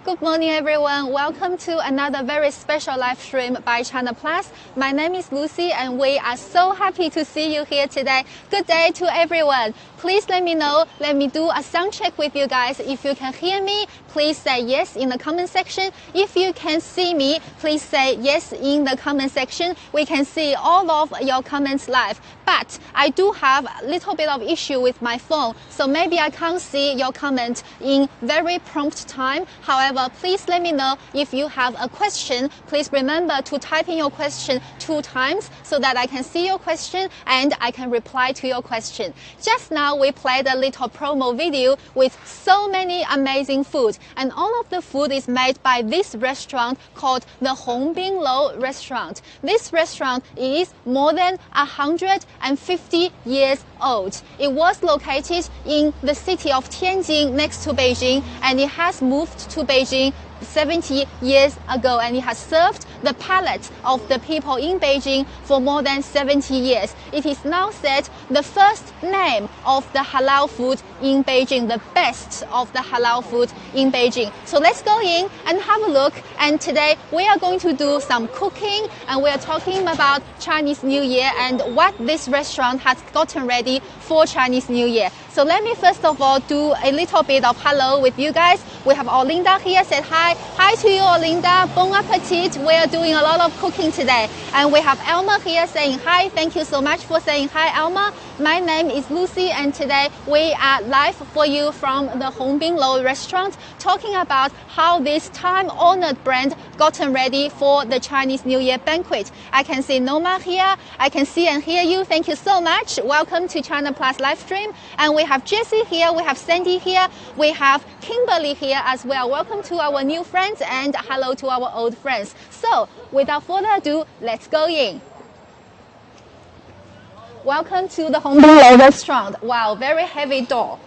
Good morning, everyone. Welcome to another very special live stream by China Plus. My name is Lucy, and we are so happy to see you here today. Good day to everyone. Please let me know. Let me do a sound check with you guys. If you can hear me, please say yes in the comment section. If you can see me, please say yes in the comment section. We can see all of your comments live. But I do have a little bit of issue with my phone, so maybe I can't see your comment in very prompt time. However, please let me know if you have a question. Please remember to type in your question 2 times so that I can see your question and I can reply to your question. Just now we played a little promo video with so many amazing food, and all of the food is made by this restaurant called the Hongbin Lou restaurant. This restaurant is more than 150 years old. It was located in the city of Tianjin next to Beijing, and it has moved to Beijing 70 years ago, and it has served the palate of the people in Beijing for more than 70 years. It is now said the first name of the halal food in Beijing, the best of the halal food in Beijing. So let's go in and have a look. And today we are going to do some cooking, and we are talking about Chinese New Year and what this restaurant has gotten ready for Chinese New Year. So let me first of all do a little bit of hello with you guys. We have Olinda here, said hi. Hi to you, Olinda. Bon appetit. We are doing a lot of cooking today. And we have Elma here saying hi. Thank you so much for saying hi, Elma. My name is Lucy, and today we are live for you from the Hongbin Lou restaurant, talking about how this time-honored brand gotten ready for the Chinese New Year banquet. I can see Noma here. I can see and hear you. Thank you so much. Welcome to China Plus live stream. And we have Jessie here. We have Sandy here. We have Kimberly here as well. Welcome to our new friends and hello to our old friends. So without further ado, let's go in. Welcome to the Hongbin Lou restaurant. Wow, very heavy door.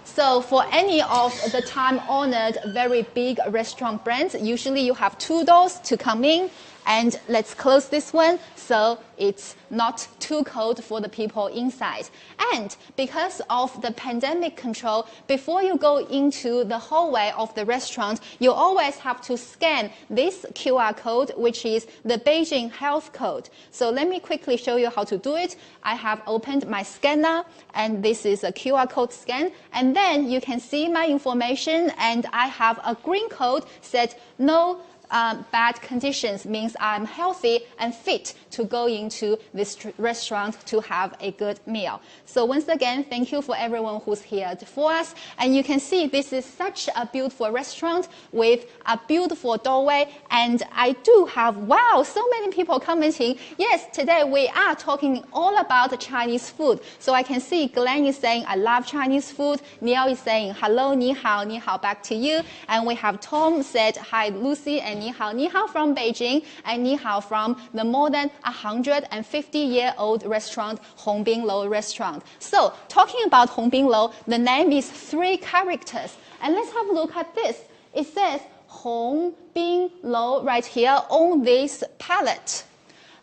So for any of the time-honored, very big restaurant brands, usually you have 2 doors to come in. And let's close this one so it's not too cold for the people inside. And because of the pandemic control, before you go into the hallway of the restaurant, you always have to scan this QR code, which is the Beijing health code. So let me quickly show you how to do it. I have opened my scanner, and this is a QR code scan. And then you can see my information, and I have a green code said no bad conditions, means I'm healthy and fit to go into this restaurant to have a good meal. So once again, thank you for everyone who's here for us. And you can see this is such a beautiful restaurant with a beautiful doorway. And I do have, wow, so many people commenting. Yes, today we are talking all about Chinese food. So I can see Glenn is saying, I love Chinese food. Neil is saying, hello, ni hao, back to you. And we have Tom said, hi, Lucy, and ni hao from Beijing, and ni hao from the more than 150-year-old restaurant, Hongbin Lou restaurant. So talking about Hongbin Lou, the name is 3 characters. And let's have a look at this. It says Hongbin Lou right here on this palette.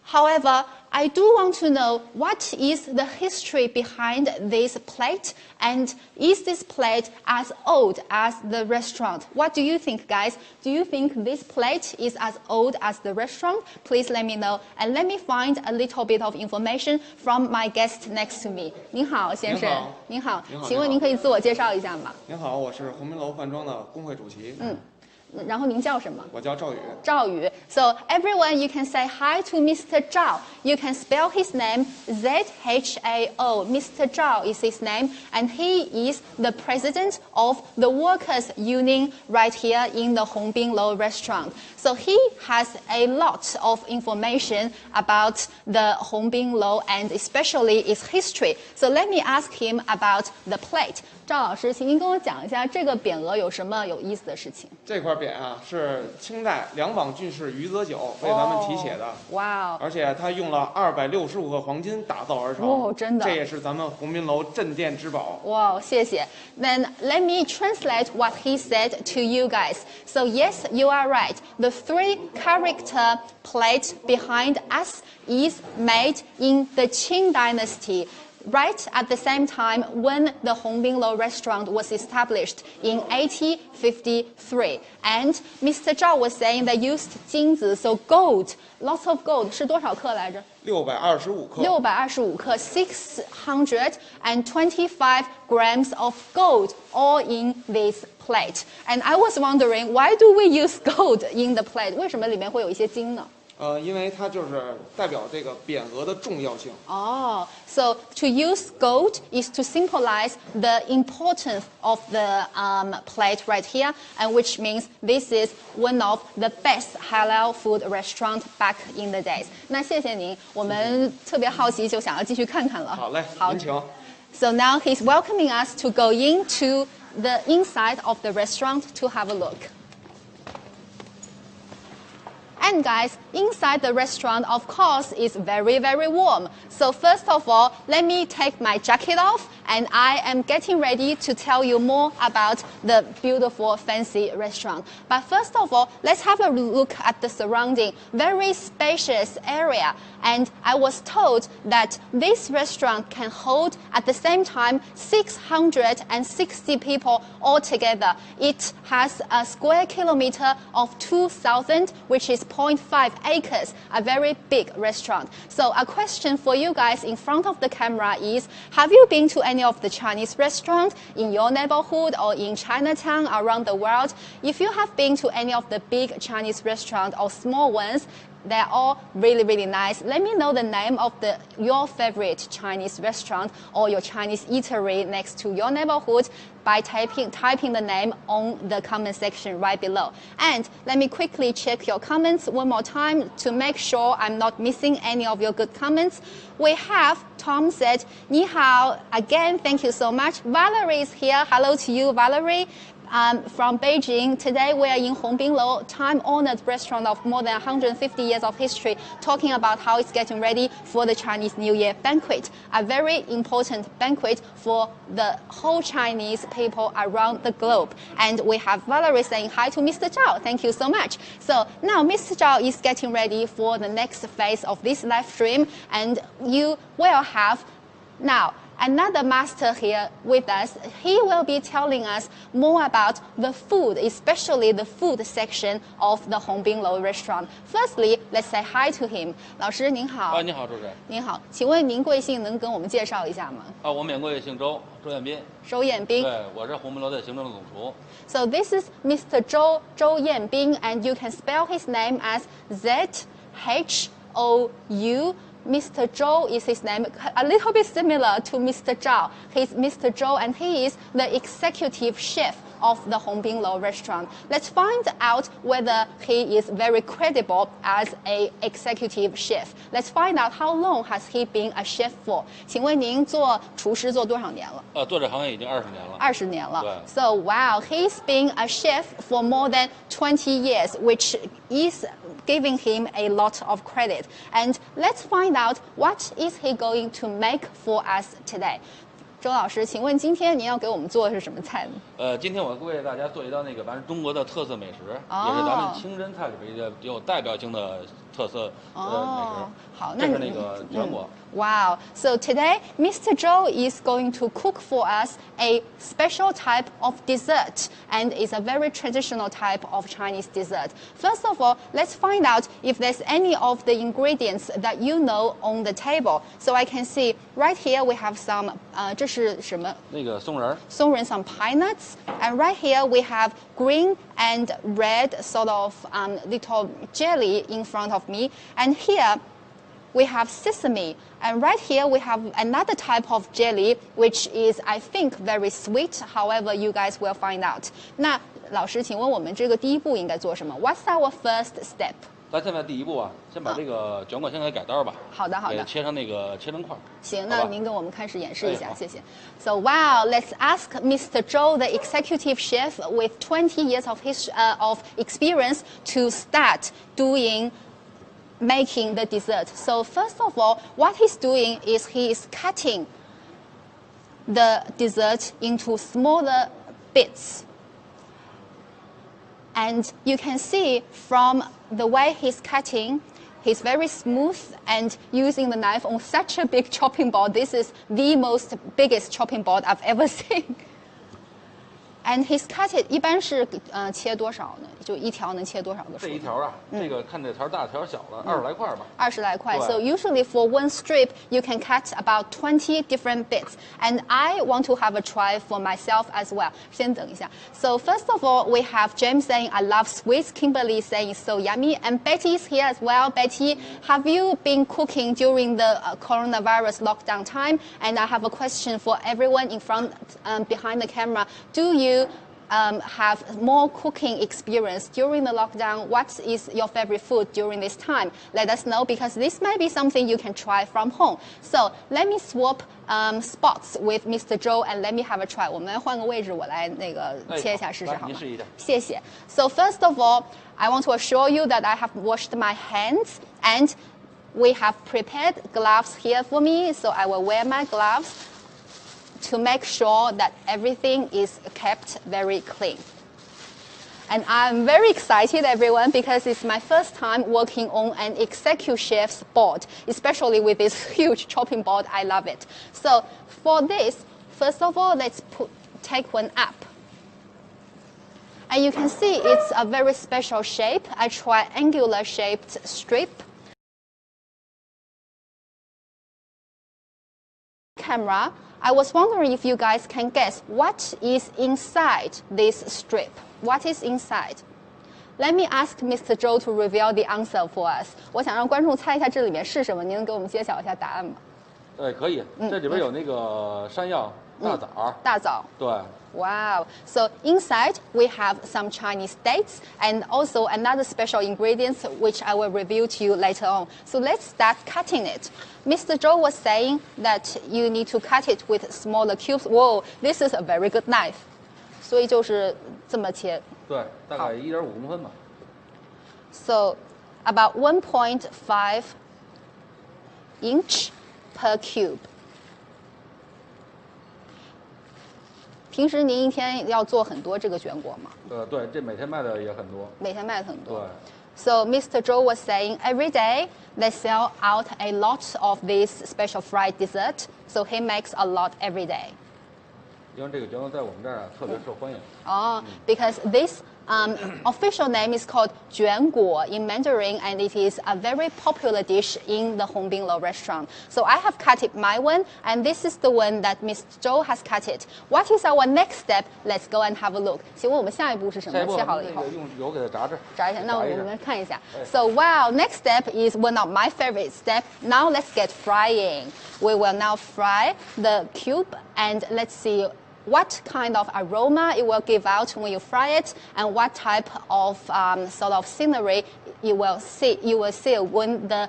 However, I do want to know what is the history behind this plate, and is this plate as old as the restaurant? What do you think, guys? Do you think this plate is as old as the restaurant? Please let me know, and let me find a little bit of information from my guest next to me. 您好，先生。您好。请问您可以自我介绍一下吗？您好，我是鸿宾楼饭庄的工会主席。然后您叫什么？我叫赵宇。赵宇。So everyone, you can say hi to Mr. Zhao. You can spell his name Z-H-A-O. Mr. Zhao is his name, and he is the president of the Workers' Union right here in the Hongbin Lou restaurant. So he has a lot of information about the Hongbin Lou and especially its history. So let me ask him about the plate. 赵老师，请您跟我讲一下这个匾额有什么有意思的事情？这块匾啊，是清代两广进士余则九为咱们题写的。哇哦！而且他用了265克黄金打造而成。哦，真的。这也是咱们鸿宾楼镇店之宝。哇，谢谢。Then let me translate what he said to you guys. So yes, you are right. The 3-character plate behind us is made in the Qing dynasty. right at the same time when the Hongbinglou restaurant was established in 1853. And Mr. Zhao was saying they used 金子, so gold, lots of gold. 是多少克来着625克。625克 625 grams of gold all in this plate. And I was wondering, why do we use gold in the plate? 为什么里面会有一些金呢？因为它就是代表这个匾额的重要性。So to use gold is to symbolize the importance of the plate right here, and which means this is one of the best halal food restaurant back in the days. 那谢谢您，我们特别好奇，就想要继续看看了。好嘞，您请。So now he's welcoming us to go into the inside of the restaurant to have a look. And guys, inside the restaurant, of course, is very, very warm. So first of all, let me take my jacket off, and I am getting ready to tell you more about the beautiful, fancy restaurant. But first of all, let's have a look at the surrounding, very spacious area. And I was told that this restaurant can hold, at the same time, 660 people altogether. It has a square kilometer of 2,000, which is 0.5 acres, a very big restaurant. So a question for you guys in front of the camera is, have you been to any of the Chinese restaurants in your neighborhood or in Chinatown around the world? If you have been to any of the big Chinese restaurants or small ones, they're all really, really nice. Let me know the name of your favorite Chinese restaurant or your Chinese eatery next to your neighborhood by typing the name on the comment section right below. And let me quickly check your comments one more time to make sure I'm not missing any of your good comments. We have Tom said, 你好, again, thank you so much. Valerie is here. Hello to you, Valerie. From Beijing. Today we are in Hongbinglou, time-honored restaurant of more than 150 years of history, talking about how it's getting ready for the Chinese New Year banquet, a very important banquet for the whole Chinese people around the globe. And we have Valerie saying hi to Mr. Zhao. Thank you so much. So now Mr. Zhao is getting ready for the next phase of this live stream, and you will have now another master here with us. He will be telling us more about the food, especially the food section of the Hongbinglou restaurant. Firstly, let's say hi to him. 老师您好。你好，主持人。您好，请问您贵姓，能跟我们介绍一下吗？我免贵姓周，周彦斌。周彦斌。对，我是鸿宾楼的行政总厨。So this is Mr. Zhou Yanbing, and you can spell his name as Z-H-O-U. Mr. Zhou is his name, a little bit similar to Mr. Zhao. He's Mr. Zhou, and he is the executive chef of the Hongbinglou restaurant. Let's find out whether he is very credible as an executive chef. Let's find out how long has he been a chef for. 请问您做厨师做多少年了？做这行业已经20年了。20年了。对。So wow, he's been a chef for more than 20 years, which is giving him a lot of credit. And let's find out what is he going to make for us today. 周老师，请问今天您要给我们做的是什么菜呢？今天我为大家做一道那个咱中国的特色美食，也是咱们清真菜里边的有代表性的特色美食。好，这是那个卷果。Wow. So today, Mr. Zhou is going to cook for us a special type of dessert, and it's a very traditional type of Chinese dessert. First of all, let's find out if there's any of the ingredients that you know on the table. So I can see right here we have some, 这是什么？那个松仁。松仁 some pine nuts, and right here we have green and red sort of little jelly in front of me, and here we have sesame, and right here we have another type of jelly, which is, I think, very sweet. However, you guys will find out. 那老师，请问我们这个第一步应该做什么？ What's our first step? 咱现在第一步先把这个卷果先给改刀吧。好的，好的。切成块。行，那您跟我们开始演示一下，谢谢。So wow, let's ask Mr. Zhou, the executive chef with 20 years of experience, to start making the dessert. So first of all, what he's doing is he is cutting the dessert into smaller bits. And you can see from the way he's cutting, He's very smooth and using the knife on such a big chopping board. This is the most biggest chopping board I've ever seen. And he's cut it 一般是切多少呢？就一条能切多少个薯？这一条啊，这个看这条大条小的，20来块吧。20来块。So usually for one strip, you can cut about 20 different bits. And I want to have a try for myself as well. 先等一下。So first of all, we have James saying, I love sweets. Kimberly saying, so yummy. And Betty is here as well. Betty, have you been cooking during the coronavirus lockdown time? And I have a question for everyone in front, behind the camera. Do you have more cooking experience during the lockdown? What is your favorite food during this time? Let us know, because this might be something you can try from home. So let me swap spots with Mr. Zhou and let me have a try. 我们来换个位置，我来那个切一下试试好吗？您试一下。谢谢。So first of all, I want to assure you that I have washed my hands and we have prepared gloves here for me. So I will wear my gloves to make sure that everything is kept very clean. And I'm very excited, everyone, because it's my first time working on an executive chef's board, especially with this huge chopping board. I love it. So for this, first of all, let's take one up. And you can see it's a very special shape, a triangular shaped strip. Camera, I was wondering if you guys can guess what is inside this strip. What is inside? Let me ask Mr. Zhou to reveal the answer for us. 我想让观众猜一下这里面是什么，您能给我们揭晓一下答案吗？可以，这里边有那个山药、大枣。大枣。对。Wow. So inside we have some Chinese dates and also another special ingredients which I will reveal to you later on. So let's start cutting it. Mr. Zhou was saying that you need to cut it with smaller cubes. Whoa, this is a very good knife. 所以就是这么切。对，大概1.5公分吧。So about 1.5 inch per cube. 平时您一天要做很多这个卷果吗？对，这每天卖的也很多。每天卖的很多。对。So Mr. Zhou was saying every day they sell out a lot of this special fried dessert. So he makes a lot every day. 因为这个卷果在我们这儿特别受欢迎。Because this official name is called 卷果 in Mandarin, and it is a very popular dish in the Hongbinlo restaurant. So I have cut it my one, and this is the one that Mr. Zhou has cut it. What is our next step? Let's go and have a look. 请问我们下一步是什么？切好了以后，用油给它炸制。炸一下，那我们看一下。So wow, next step is one of my favorite step. Now let's get frying. We will now fry the cube, and let's see what kind of aroma it will give out when you fry it, and what type of sort of scenery you will see when the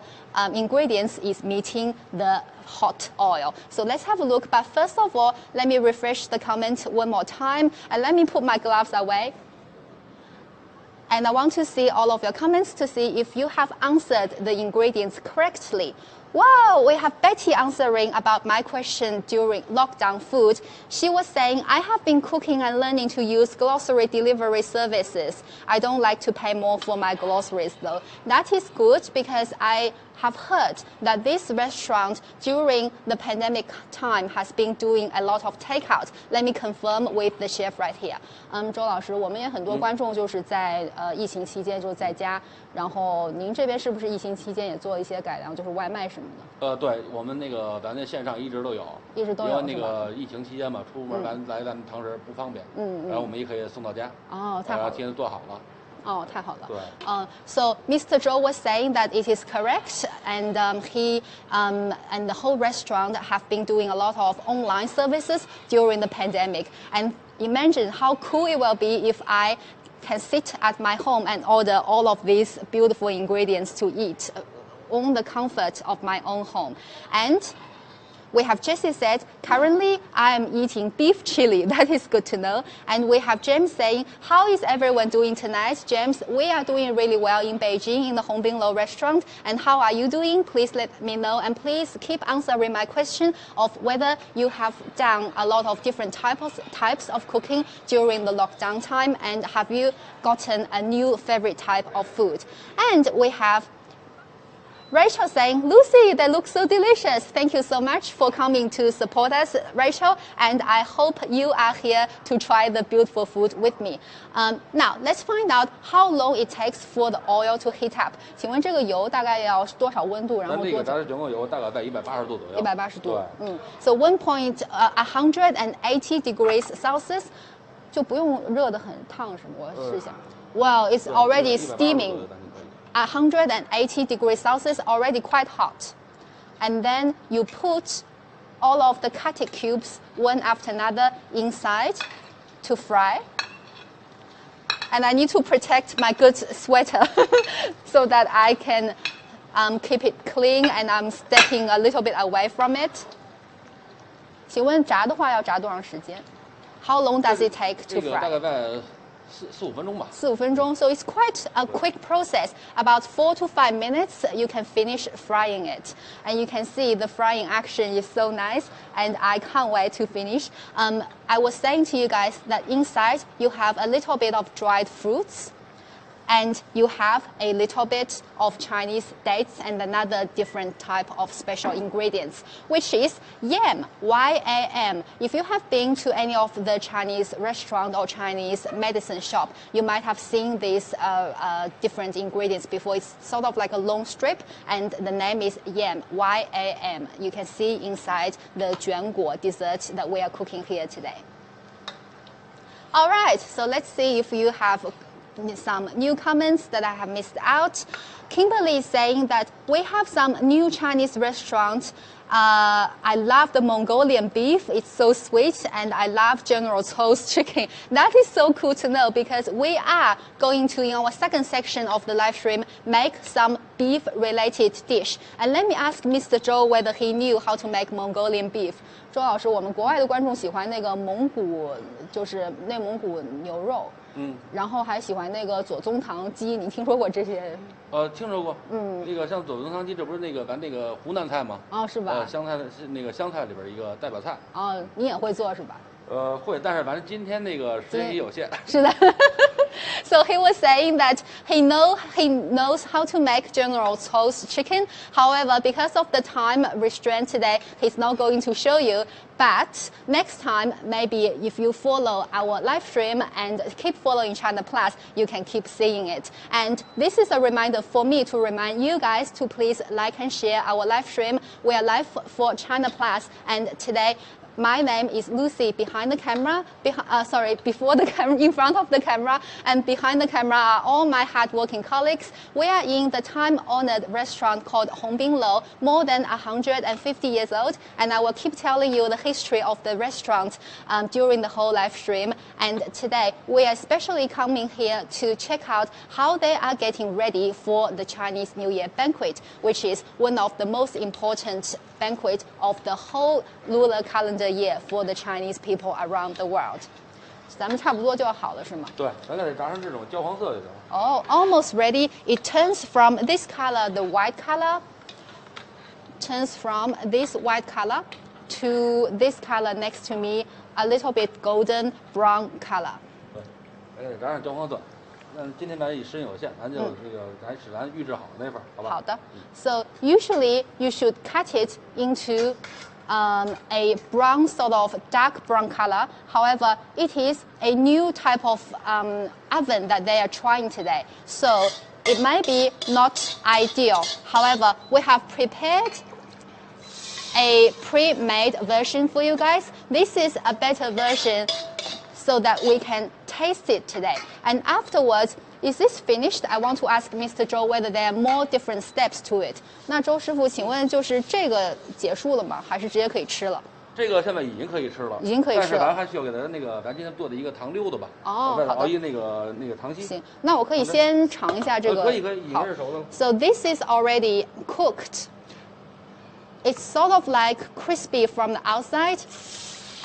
ingredients is meeting the hot oil. So let's have a look. But first of all, let me refresh the comment one more time, and let me put my gloves away. And I want to see all of your comments to see if you have answered the ingredients correctly. Wow, we have Betty answering about my question during lockdown food. She was saying, I have been cooking and learning to use grocery delivery services. I don't like to pay more for my groceries though. That is good because I have heard that this restaurant during the pandemic time has been doing a lot of takeout. Let me confirm with the chef right here. 周老师，我们也很多观众就是在疫情期间就在家，然后您这边是不是疫情期间也做一些改良，就是外卖什么的？对，我们那个咱那线上一直都有，一直都有。因为那个疫情期间嘛，出门来咱们堂食不方便，然后我们也可以送到家。哦，太好了。提前做好了。哦，太好了。对。So Mr. Zhou was saying that it is correct, and he and the whole restaurant have been doing a lot of online services during the pandemic. And imagine how cool it will be if I can sit at my home and order all of these beautiful ingredients to eat on the comfort of my own home. And we have Jessie said, currently I am eating beef chili. That is good to know. And we have James saying, how is everyone doing tonight? James, we are doing really well in Beijing in the Hongbinlo restaurant. And how are you doing? Please let me know. And please keep answering my question of whether you have done a lot of different types of cooking during the lockdown time. And have you gotten a new favorite type of food? And we have Rachel saying, Lucy, they look so delicious. Thank you so much for coming to support us, Rachel. And I hope you are here to try the beautiful food with me. Now, let's find out how long it takes for the oil to heat up. 请问这个油大概要多少温度？然后多久？咱这整个油大概在180度左右。180度。So 180 degrees Celsius 就不用热得很烫是吗？我试一下。Well, it's already steaming. 180 degrees Celsius, already quite hot. And then you put all of the cut cubes one after another inside to fry. And I need to protect my good sweater so that I can keep it clean and I'm stepping a little bit away from it. 请问炸的话要炸多长时间？ How long does it take to fry? 大概在4、5分钟吧。4、5分钟 So it's quite a quick process. About 4 to 5 minutes, you can finish frying it. And you can see the frying action is so nice, and I can't wait to finish. I was saying to you guys that inside you have a little bit of dried fruits. And you have a little bit of Chinese dates and another different type of special ingredients, which is yam, Y-A-M. If you have been to any of the Chinese restaurant or Chinese medicine shop, you might have seen these different ingredients before. It's sort of like a long strip, and the name is yam, Y-A-M. You can see inside the 卷果 dessert that we are cooking here today. All right, so let's see if you have some new comments that I have missed out. Kimberly is saying that we have some new Chinese restaurants. I love the Mongolian beef. It's so sweet, and I love General Tso's chicken. That is so cool to know because we are going to, in our second section of the live stream, make some beef-related dish. And let me ask Mr. Zhou whether he knew how to make Mongolian beef. 周老师，我们国外的观众喜欢那个蒙古，就是内蒙古牛肉。然后还喜欢那个左宗棠鸡，你听说过这些？听说过。那个像左宗棠鸡，这不是那个咱那个湖南菜吗？哦，是吧？湘菜是那个湘菜里边一个代表菜。哦，你也会做是吧？会，但是反正今天那个时间也有限。是的。So he was saying that he knows how to make General Tso's chicken. However, because of the time restraint today, he's not going to show you. But next time, maybe if you follow our live stream and keep following China Plus, you can keep seeing it. And this is a reminder for me to remind you guys to please like and share our live stream. We are live for China Plus, and today, my name is Lucy behind the camera, before the camera, in front of the camera, and behind the camera are all my hardworking colleagues. We are in the time-honored restaurant called Hongbin Lou, more than 150 years old, and I will keep telling you the history of the restaurant during the whole live stream. And today, we are especially coming here to check out how they are getting ready for the Chinese New Year banquet, which is one of the most important banquet of the whole lunar calendar year for the Chinese people around the world. 咱们差不多就要好了是吗？对，咱得炸成这种焦黄色就行了。Oh, almost ready. It turns from this color, the white color, turns from this white color to this color next to me, a little bit golden brown color. 对，炸成焦黄色。今天咱时间有限，咱就这个咱预制好的那份，好吧？好的。So usually you should cut it into a brown, sort of dark brown color. However, it is a new type of oven that they are trying today. So it might be not ideal. However, we have prepared a pre-made version for you guys. This is a better version so that we can taste it today. And afterwards, is this finished? I want to ask Mr. Zhou whether there are more different steps to it. 那周师傅，请问就是这个结束了吗？还是直接可以吃了？这个现在已经可以吃了，已经可以吃了。但是咱还需要给它那个咱今天做的一个糖溜子吧？哦，好的。熬一那个糖稀。行，那我可以先尝一下这个。可以，已经是熟了。So this is already cooked. It's sort of like crispy from the outside.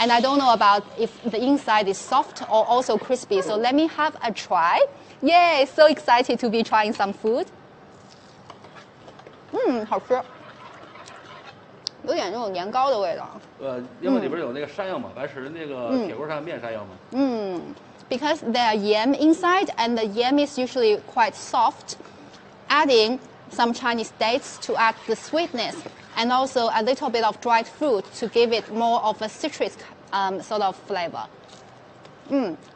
And I don't know about if the inside is soft or also crispy. So let me have a try. Yay, so excited to be trying some food. 好吃，有点那种年糕的味道。因为里边有那个山药嘛，咱使那个铁锅上面山药嘛。Because there are yam inside, and the yam is usually quite soft. Adding some Chinese dates to add the sweetness, and also a little bit of dried fruit to give it more of a citrus sort of flavor.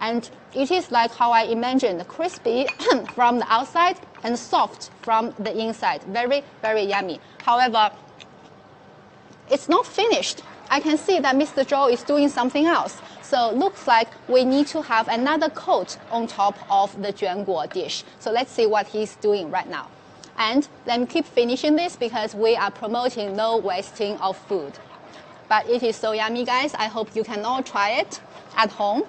And it is like how I imagined, crispy from the outside and soft from the inside. Very, very yummy. However, it's not finished. I can see that Mr. Zhou is doing something else. So looks like we need to have another coat on top of the 卷果 dish. So let's see what he's doing right now. And let me keep finishing this because we are promoting no wasting of food. But it is so yummy, guys. I hope you can all try it at home.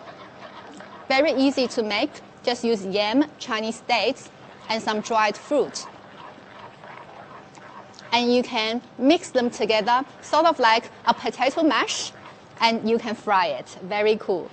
Very easy to make. Just use yam, Chinese dates, and some dried fruit. And you can mix them together, sort of like a potato mash, and you can fry it. Very cool.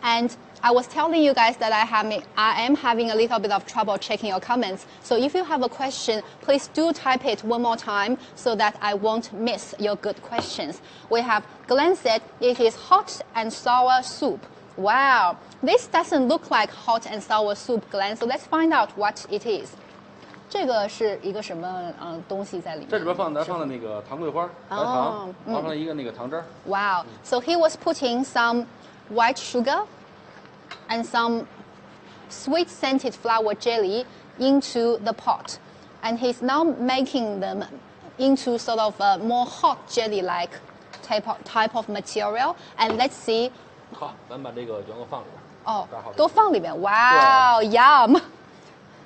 And I was telling you guys that I am having a little bit of trouble checking your comments. So if you have a question, please do type it one more time so that I won't miss your good questions. We have Glenn said it is hot and sour soup. Wow, this doesn't look like hot and sour soup, Glenn. So let's find out what it is. 这个是一个什么东西在里面？这里边放的那个糖桂花、白糖，放上一个那个糖汁儿。Wow, so he was putting some white sugar and some sweet scented flour jelly into the pot, and he's now making them into sort of a more hot jelly-like type of material. And let's see. 好，咱把这个卷果放里边。哦，都放里面。Wow, yum.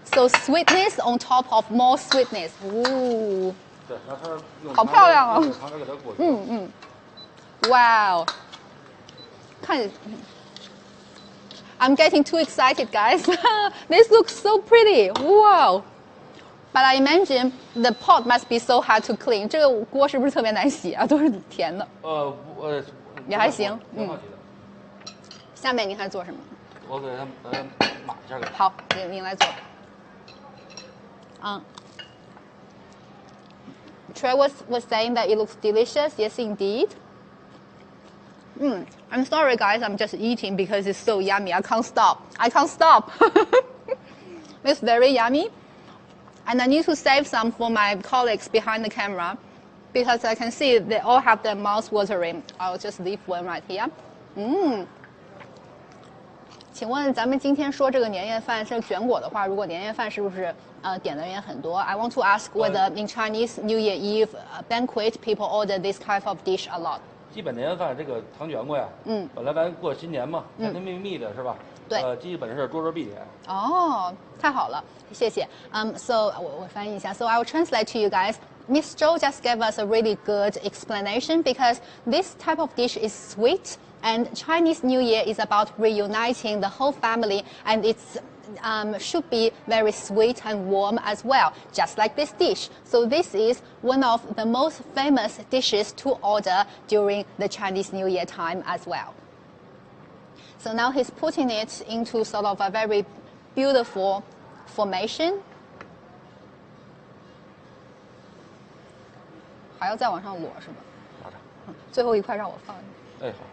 So sweetness on top of more sweetness. Ooh. 对，然后它用好漂亮哦。糖汁给它裹住。Wow. 看。I'm getting too excited, guys. This looks so pretty. Wow. But I imagine the pot must be so hard to clean. 这个锅是不是特别难洗啊？都是甜的。也还行。下面您还做什么？我给它码一下给。好，您来做。Trey was saying that it looks delicious. Yes, indeed. I'm sorry, guys. I'm just eating because it's so yummy. I can't stop. It's very yummy. And I need to save some for my colleagues behind the camera because I can see they all have their mouths watering. I'll just leave one right here. 请问咱们今天说这个年夜饭是卷果的话，如果年夜饭是不是点的人也很多 I want to ask whether in Chinese New Year Eve banquet people order this type of dish a lot. 基本年夜饭这个糖卷果呀，本来咱过新年嘛，甜甜蜜蜜的是吧？对，基本是桌桌必点。哦，太好了，谢谢。So 我翻译一下。So I will translate to you guys. Miss Zhou just gave us a really good explanation because this type of dish is sweet. And Chinese New Year is about reuniting the whole family, and it's should be very sweet and warm as well, just like this dish. So this is one of the most famous dishes to order during the Chinese New Year time as well. So now he's putting it into sort of a very beautiful formation. 还要再往上裸是吧？最后一块让我放。哎，好。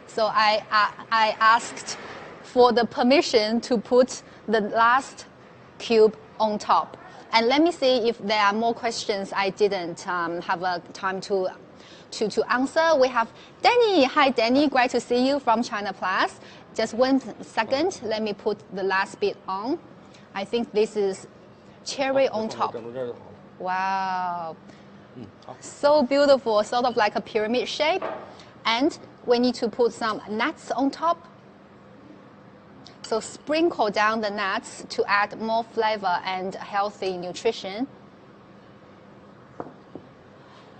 So I asked for the permission to put the last cube on top. And let me see if there are more questions I didn't have a time to answer. We have Danny. Hi, Danny. Great to see you from China Plus. Just 1 second. Let me put the last bit on. I think this is cherry on top. Wow. So beautiful, sort of like a pyramid shape. And we need to put some nuts on top. So sprinkle down the nuts to add more flavor and healthy nutrition.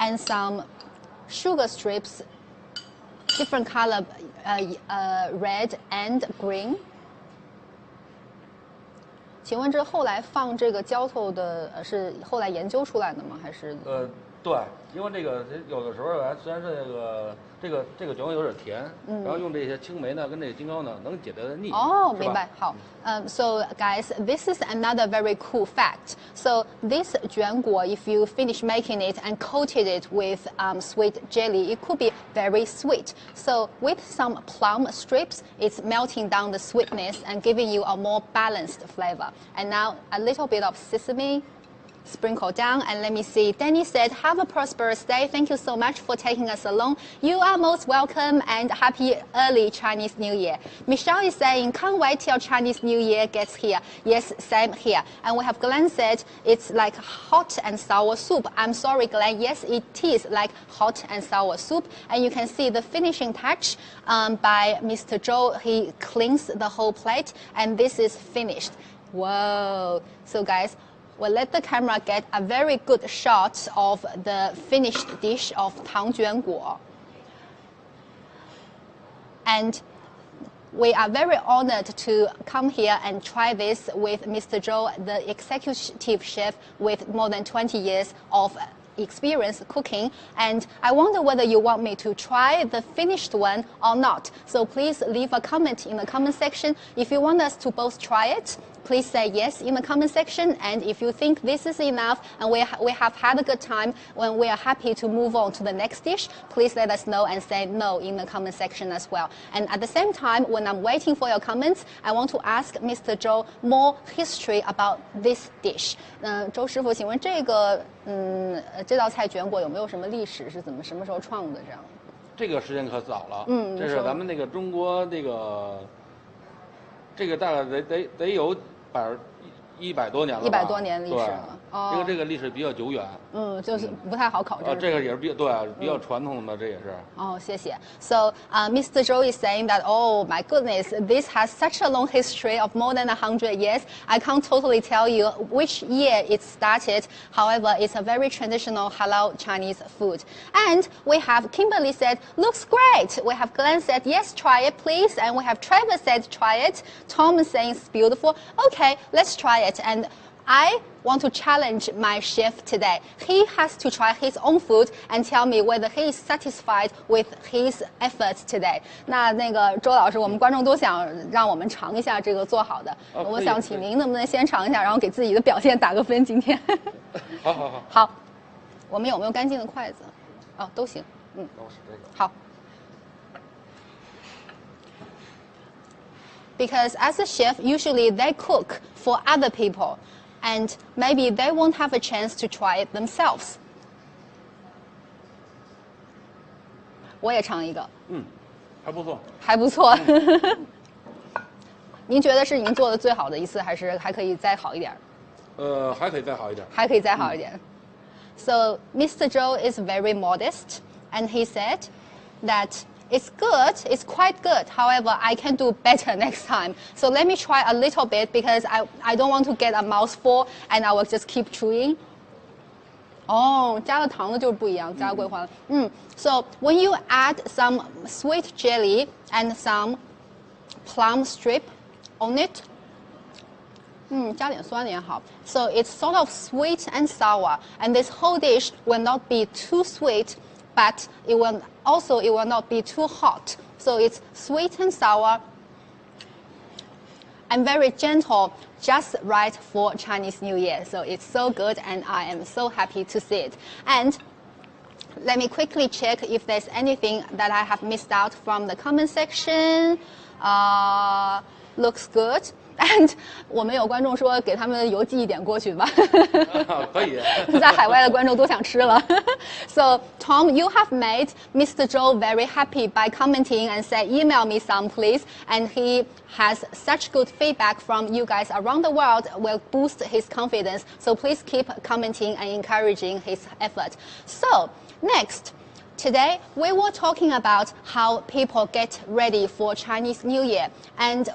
And some sugar strips, different color, red and green. 请问这后来放这个浇头的是后来研究出来的吗？还是？对，因为这个有的时候虽然是这个卷果有点甜，然后用这些青梅呢跟这个金糕呢能解得腻。哦，明白。好，So guys, this is another very cool fact. So this 卷果, if you finish making it and coated it with sweet jelly, it could be very sweet. So with some plum strips, it's melting down the sweetness and giving you a more balanced flavor. And now a little bit of sesame sprinkle down. And let me see. Danny said, have a prosperous day. Thank you so much for taking us along. You are most welcome and happy early Chinese New Year. Michelle is saying, can't wait till Chinese New Year gets here. Yes, same here. And we have Glenn said, it's like hot and sour soup. I'm sorry, Glenn. Yes, it is like hot and sour soup. And you can see the finishing touch by Mr. Zhou. He cleans the whole plate and this is finished. Whoa. So guys, we'll let the camera get a very good shot of the finished dish of tangjuan guo. And we are very honored to come here and try this with Mr. Zhou, the executive chef with more than 20 years of experience cooking. And I wonder whether you want me to try the finished one or not. So please leave a comment in the comment section. If you want us to both try it, please say yes in the comment section. And if you think this is enough and we have had a good time, when we are happy to move on to the next dish, please let us know and say no in the comment section as well. And at the same time, when I'm waiting for your comments, I want to ask Mr. Zhou more history about this dish. 周师傅，请问这道菜卷果有没有什么历史？是什么时候创的？这样？这个时间可早了。这是咱们那个中国这个大概得有100多年了吧。100多年历史了。因为这个历史比较久远。就是不太好考证。这个也是比较传统的，这也是。谢谢。So Mr. Zhou is saying that, oh my goodness, this has such a long history of more than 100 years. I can't totally tell you which year it started. However, it's a very traditional halal Chinese food. And we have Kimberly said, looks great. We have Glenn said, yes, try it, please. And we have Trevor said, try it. Tom is saying it's beautiful. Okay, let's try it. And I want to challenge my chef today. He has to try his own food and tell me whether he is satisfied with his efforts today. 那个周老师，我们观众都想让我们尝一下这个做好的。我想请您能不能先尝一下，然后给自己的表现打个分？今天。好，我们有没有干净的筷子？都行。都是这个。好。Because as a chef, usually they cook for other people. And maybe they won't have a chance to try it themselves. 我也尝一个。还不错。还不错。您觉得是您做的最好的一次，还是还可以再好一点？还可以再好一点。还可以再好一点。So Mr. Zhou is very modest, and he said that it's good, it's quite good. However, I can do better next time. So let me try a little bit because I don't want to get a mouthful and I will just keep chewing. 加了糖的就不一样，加了桂花的。So when you add some sweet jelly and some plum strip on it, 加点酸也好。So it's sort of sweet and sour, and this whole dish will not be too sweet, but it will not be too hot. So it's sweet and sour and very gentle, just right for Chinese New Year. So it's so good and I am so happy to see it. And let me quickly check if there's anything that I have missed out from the comment section. Looks good. And 我们有观众说给他们邮寄一点过去吧。可以。在海外的观众都想吃了。So Tom, you have made Mr. Zhou very happy by commenting and say, email me some, please. And he has such good feedback from you guys around the world will boost his confidence. So please keep commenting and encouraging his effort. So next. Today, we were talking about how people get ready for Chinese New Year. And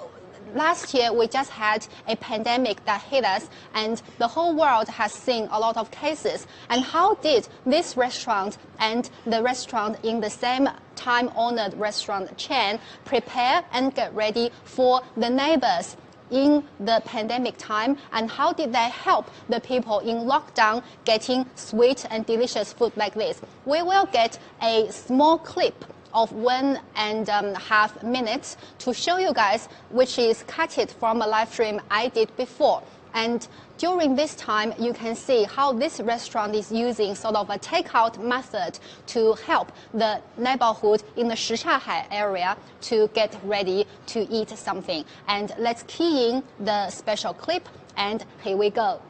last year, we just had a pandemic that hit us, and the whole world has seen a lot of cases. And how did this restaurant and the restaurant in the same time-honored restaurant chain prepare and get ready for the neighbors in the pandemic time, and how did they help the people in lockdown getting sweet and delicious food like this? We will get a small clip of 1.5 minutes to show you guys, which is cut it from a live stream I did before. And during this time, you can see how this restaurant is using sort of a takeout method to help the neighborhood in the Shichahai area to get ready to eat something. And let's key in the special clip, and here we go.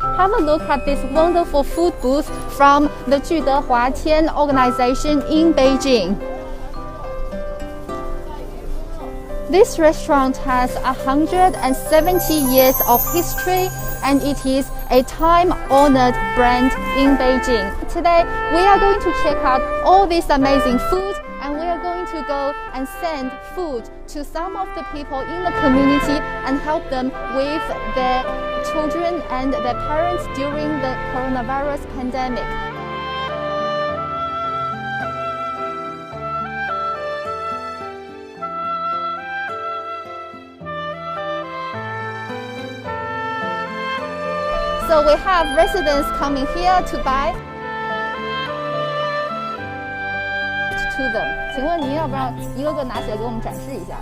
Have a look at this wonderful food booth from the 聚德华天 organization in Beijing. This restaurant has 170 years of history and it is a time-honored brand in Beijing. Today, we are going to check out all this amazing food and we are going to go and send food to some of the people in the community and help them with their children and their parents during the coronavirus pandemic. So we have residents coming here to buy to them. 请问您要不要一个个拿起来给我们展示一下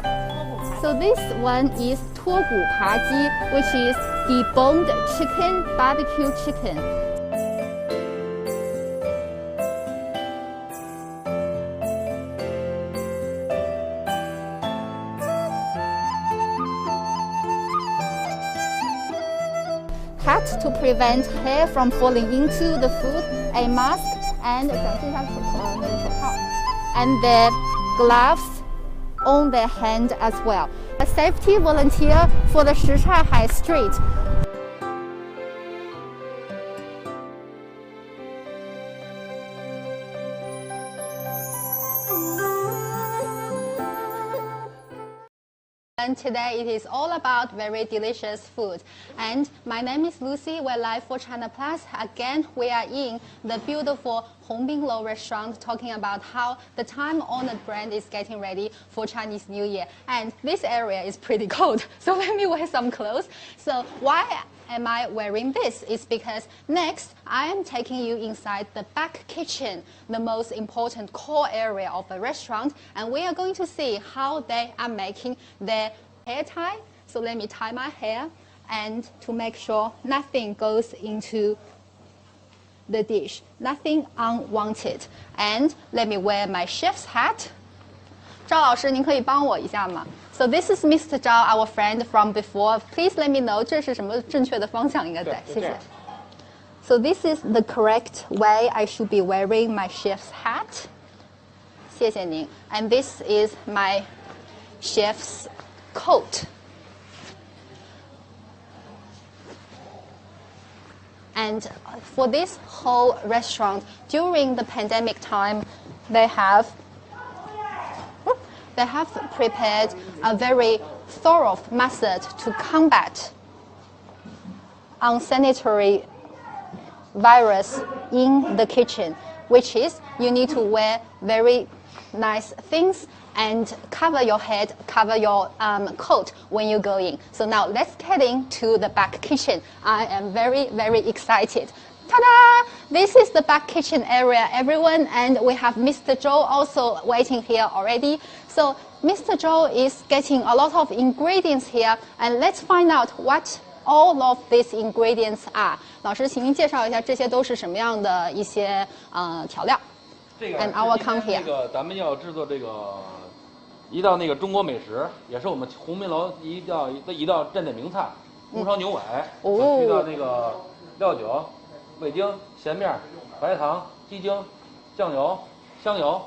？So this one is 脱骨扒鸡 which is deboned chicken, barbecue chicken. Cut to prevent hair from falling into the food, a mask and 展示一下那个手套 and their gloves on their hand as well. A safety volunteer for the Shichai Street. And today it is all about very delicious food. And my name is Lucy. We're live for China Plus. Again, we are in the beautiful Hongbinglou restaurant talking about how the time-honored brand is getting ready for Chinese New Year. And this area is pretty cold, so let me wear some clothes. So why am I wearing this? It's because next I am taking you inside the back kitchen, the most important core area of the restaurant, and we are going to see how they are making their hair tie. So let me tie my hair and to make sure nothing goes into the dish, nothing unwanted. And let me wear my chef's hat. 赵老师，您可以帮我一下吗？ So this is Mr. Zhao, our friend from before. Please let me know 这是什么正确的方向应该在，谢谢。So this is the correct way I should be wearing my chef's hat. 谢谢您。And this is my chef's coat. And for this whole restaurant, during the pandemic time, they have prepared a very thorough method to combat unsanitary virus in the kitchen, which is you need to wear very nice things and cover your head, cover your coat when you go in. So now let's get into the back kitchen. I am very, very excited. Ta-da! This is the back kitchen area, everyone, and we have Mr. Zhou also waiting here already. So Mr. Zhou is getting a lot of ingredients here, and let's find out what all of these ingredients are. 老师，请您介绍一下这些都是什么样的一些调料。And I will come here. 这个咱们要制作这个一道那个中国美食，也是我们鸿宾楼一道镇店名菜——红烧牛尾。我需要那个料酒。 味精、咸面、白糖、鸡精、酱油、香油，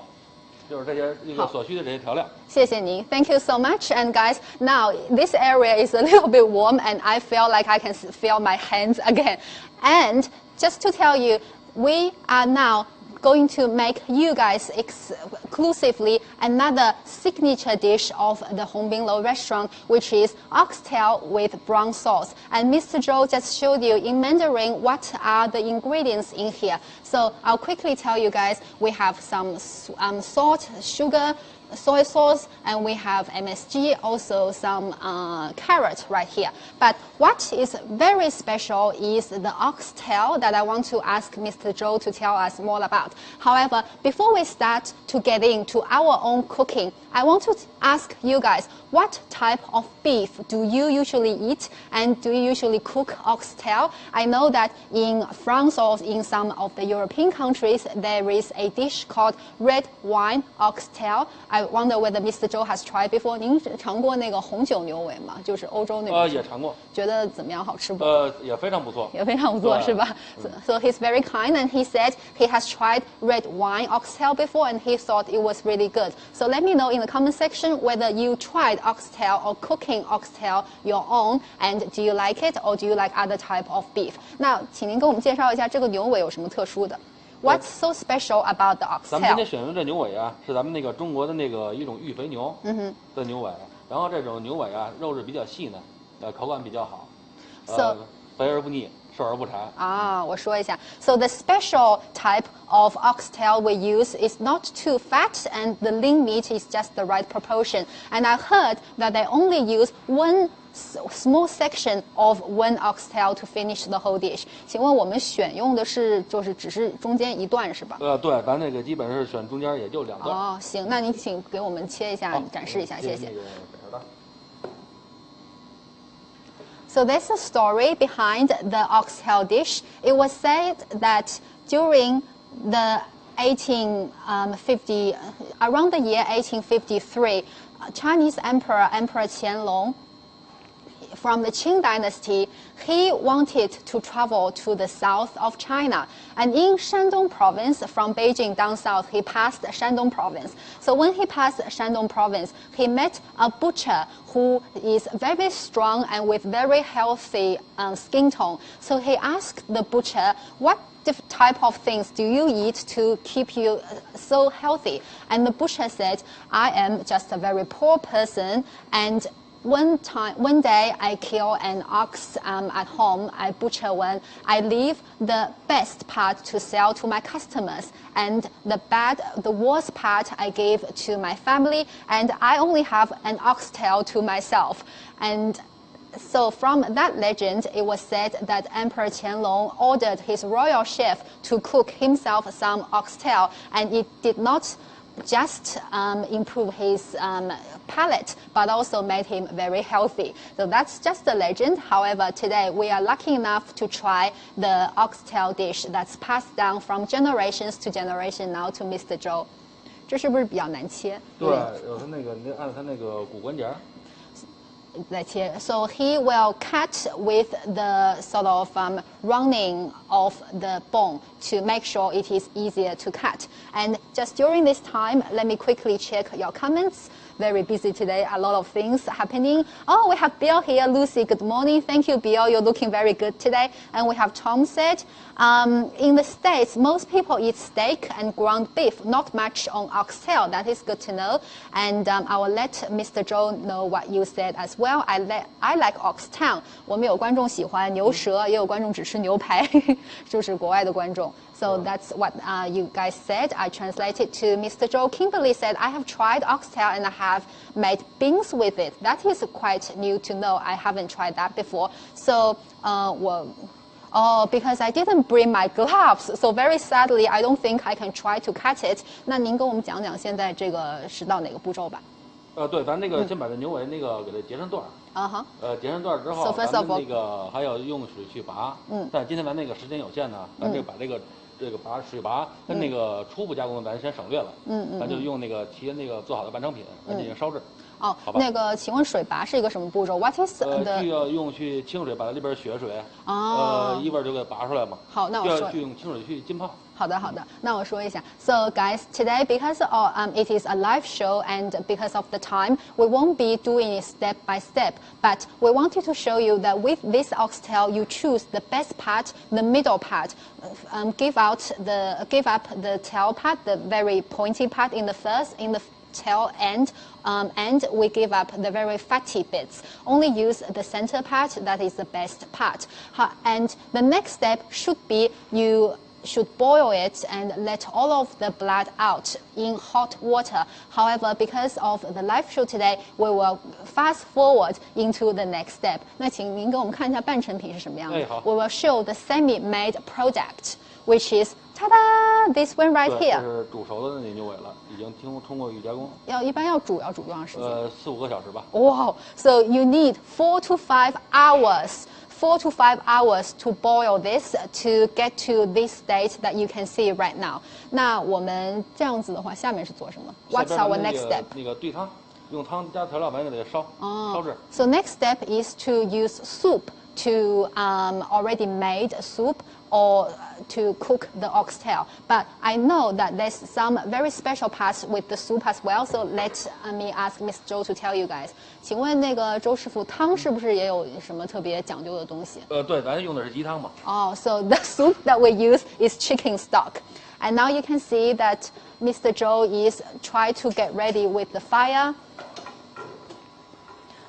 就是这些一个所需的这些调料。谢谢您 ，Thank you so much. And guys, now this area is a little bit warm, and I feel like I can feel my hands again. And just to tell you, we are now going to make you guys exclusively another signature dish of the Hongbinglou restaurant, which is oxtail with brown sauce. And Mr. Zhou just showed you in Mandarin what are the ingredients in here. So I'll quickly tell you guys, we have some salt, sugar, soy sauce, and we have MSG, also some carrot right here. But what is very special is the oxtail that I want to ask Mr. Zhou to tell us more about. However, before we start to get into our own cooking, I want to ask you guys, what type of beef do you usually eat, and do you usually cook oxtail? I know that in France or in some of the European countries, there is a dish called red wine oxtail. I I wonder whether Mr. Zhou has tried before. 您尝过那个红酒牛尾吗？就是欧洲那种。也尝过。觉得怎么样？好吃不？也非常不错。也非常不错，是吧？So he's very kind, and he said he has tried red wine oxtail before, and he thought it was really good. So let me know in the comment section whether you tried oxtail or cooking oxtail your own, and do you like it or do you like other type of beef? 那请您给我们介绍一下这个牛尾有什么特殊的？ What's so special about the oxtail? 咱们今天选用这牛尾啊，是咱们那个中国的那个一种育肥牛的牛尾，然后这种牛尾啊，肉质比较细嫩，口感比较好，肥而不腻，瘦而不柴。啊，我说一下。So the special type of oxtail we use is not too fat, and the lean meat is just the right proportion. And I heard that they only use one small section of one oxtail to finish the whole dish. 请问我们选用的是就是只是中间一段是吧？对，咱那个基本是选中间也就2段。哦，行，那您请给我们切一下，展示一下，谢谢。So there's a story behind the oxtail dish. It was said that during the 1850, around the year 1853, Chinese Emperor Qianlong from the Qing dynasty, he wanted to travel to the south of China. And in Shandong province, from Beijing down south, he passed Shandong province. So when he passed Shandong province, he met a butcher who is very strong and with very healthy skin tone. So he asked the butcher, what type of things do you eat to keep you so healthy? And the butcher said, I am just a very poor person, and one day I kill an ox at home. I butcher one. I leave the best part to sell to my customers, and the worst part I gave to my family, and I only have an oxtail to myself. And so from that legend, it was said that Emperor Qianlong ordered his royal chef to cook himself some oxtail, and it did not just improve his palate, but also made him very healthy. So that's just a legend. However, today we are lucky enough to try the oxtail dish that's passed down from generations to generation now to Mr. Zhou. 这是不是比较难切？对，有时那个你得按它那个骨关节。So he will cut with the sort of rounding of the bone to make sure it is easier to cut. And just during this time, let me quickly check your comments. Very busy today, a lot of things happening. Oh, we have Bill here. Lucy, good morning. Thank you, Bill. You're looking very good today. And we have Tom said, in the States, most people eat steak and ground beef, not much on oxtail. That is good to know. And I will let Mr. Zhou know what you said as well. I like oxtail. 我们有观众喜欢牛舌，也有观众只吃牛排，就是国外的观众。So that's what you guys said. I translated to Mr. Zhou. Kimberly said, I have tried oxtail and I have made beans with it. That is quite new to know. I haven't tried that before. So, because I didn't bring my gloves. So very sadly, I don't think I can try to cut it. 那您跟我们讲讲现在这个是到哪个步骤吧？对，咱那个先把这牛尾那个给它截成段儿。截成段儿之后，咱们那个还要用水去拔。但今天咱那个时间有限呢，咱就把这个水拔跟那个初步加工咱先省略了。咱就用那个提前那个做好的半成品来进行烧制。哦，那个，请问水拔是一个什么步骤 ？What is the？ 需要用去清水把它里边血水，一味就给拔出来嘛。好，那我说。要去用清水去浸泡。好的，好的。那我说一下。So guys, today because it is a live show and because of the time, we won't be doing it step by step. But we wanted to show you that with this oxtail, you choose the best part, the middle part. Give up the tail part, the very pointy part in the tail end, and we give up the very fatty bits. Only use the center part, that is the best part. And the next step should be you should boil it and let all of the blood out in hot water. However, because of the live show today, we will fast forward into the next step. 那请您给我们看一下半成品是什么样的。We will show the semi-made product, which is ta-da! This one right here. 这是煮熟的那牛尾了，已经通过预加工。一般要煮多长时间？4-5个小时吧。Wow! So you need 4 to 5 hours 4 to 5 hours to boil this to get to this state that you can see right now. 那我们这样子的话，下面是做什么 ？What's our next step? 那个兑汤，用汤加调料把那个烧制。So next step is to use soup to already made soup or to cook the oxtail. But I know that there's some very special parts with the soup as well. So let me ask Miss Zhou to tell you guys. 请问那个周师傅，汤是不是也有什么特别讲究的东西？对，咱用的是鸡汤嘛。So the soup that we use is chicken stock. And now you can see that Mr. Zhou is trying to get ready with the fire.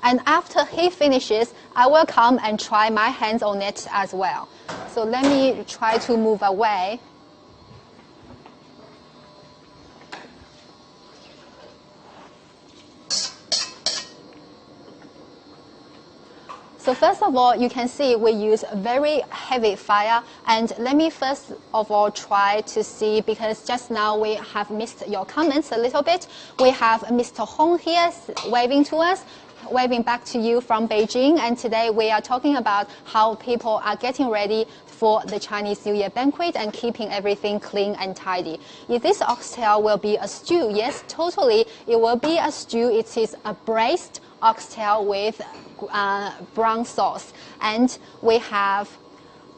And after he finishes, I will come and try my hands on it as well. So let me try to move away. So first of all, you can see we use very heavy fire. And let me first of all try to see, because just now we have missed your comments a little bit. We have Mr. Hong here waving to us, waving back to you from Beijing. And today we are talking about how people are getting ready for the Chinese New Year banquet and keeping everything clean and tidy. If this oxtail will be a stew, yes, totally, it will be a stew. It is a braised oxtail with brown sauce. And we have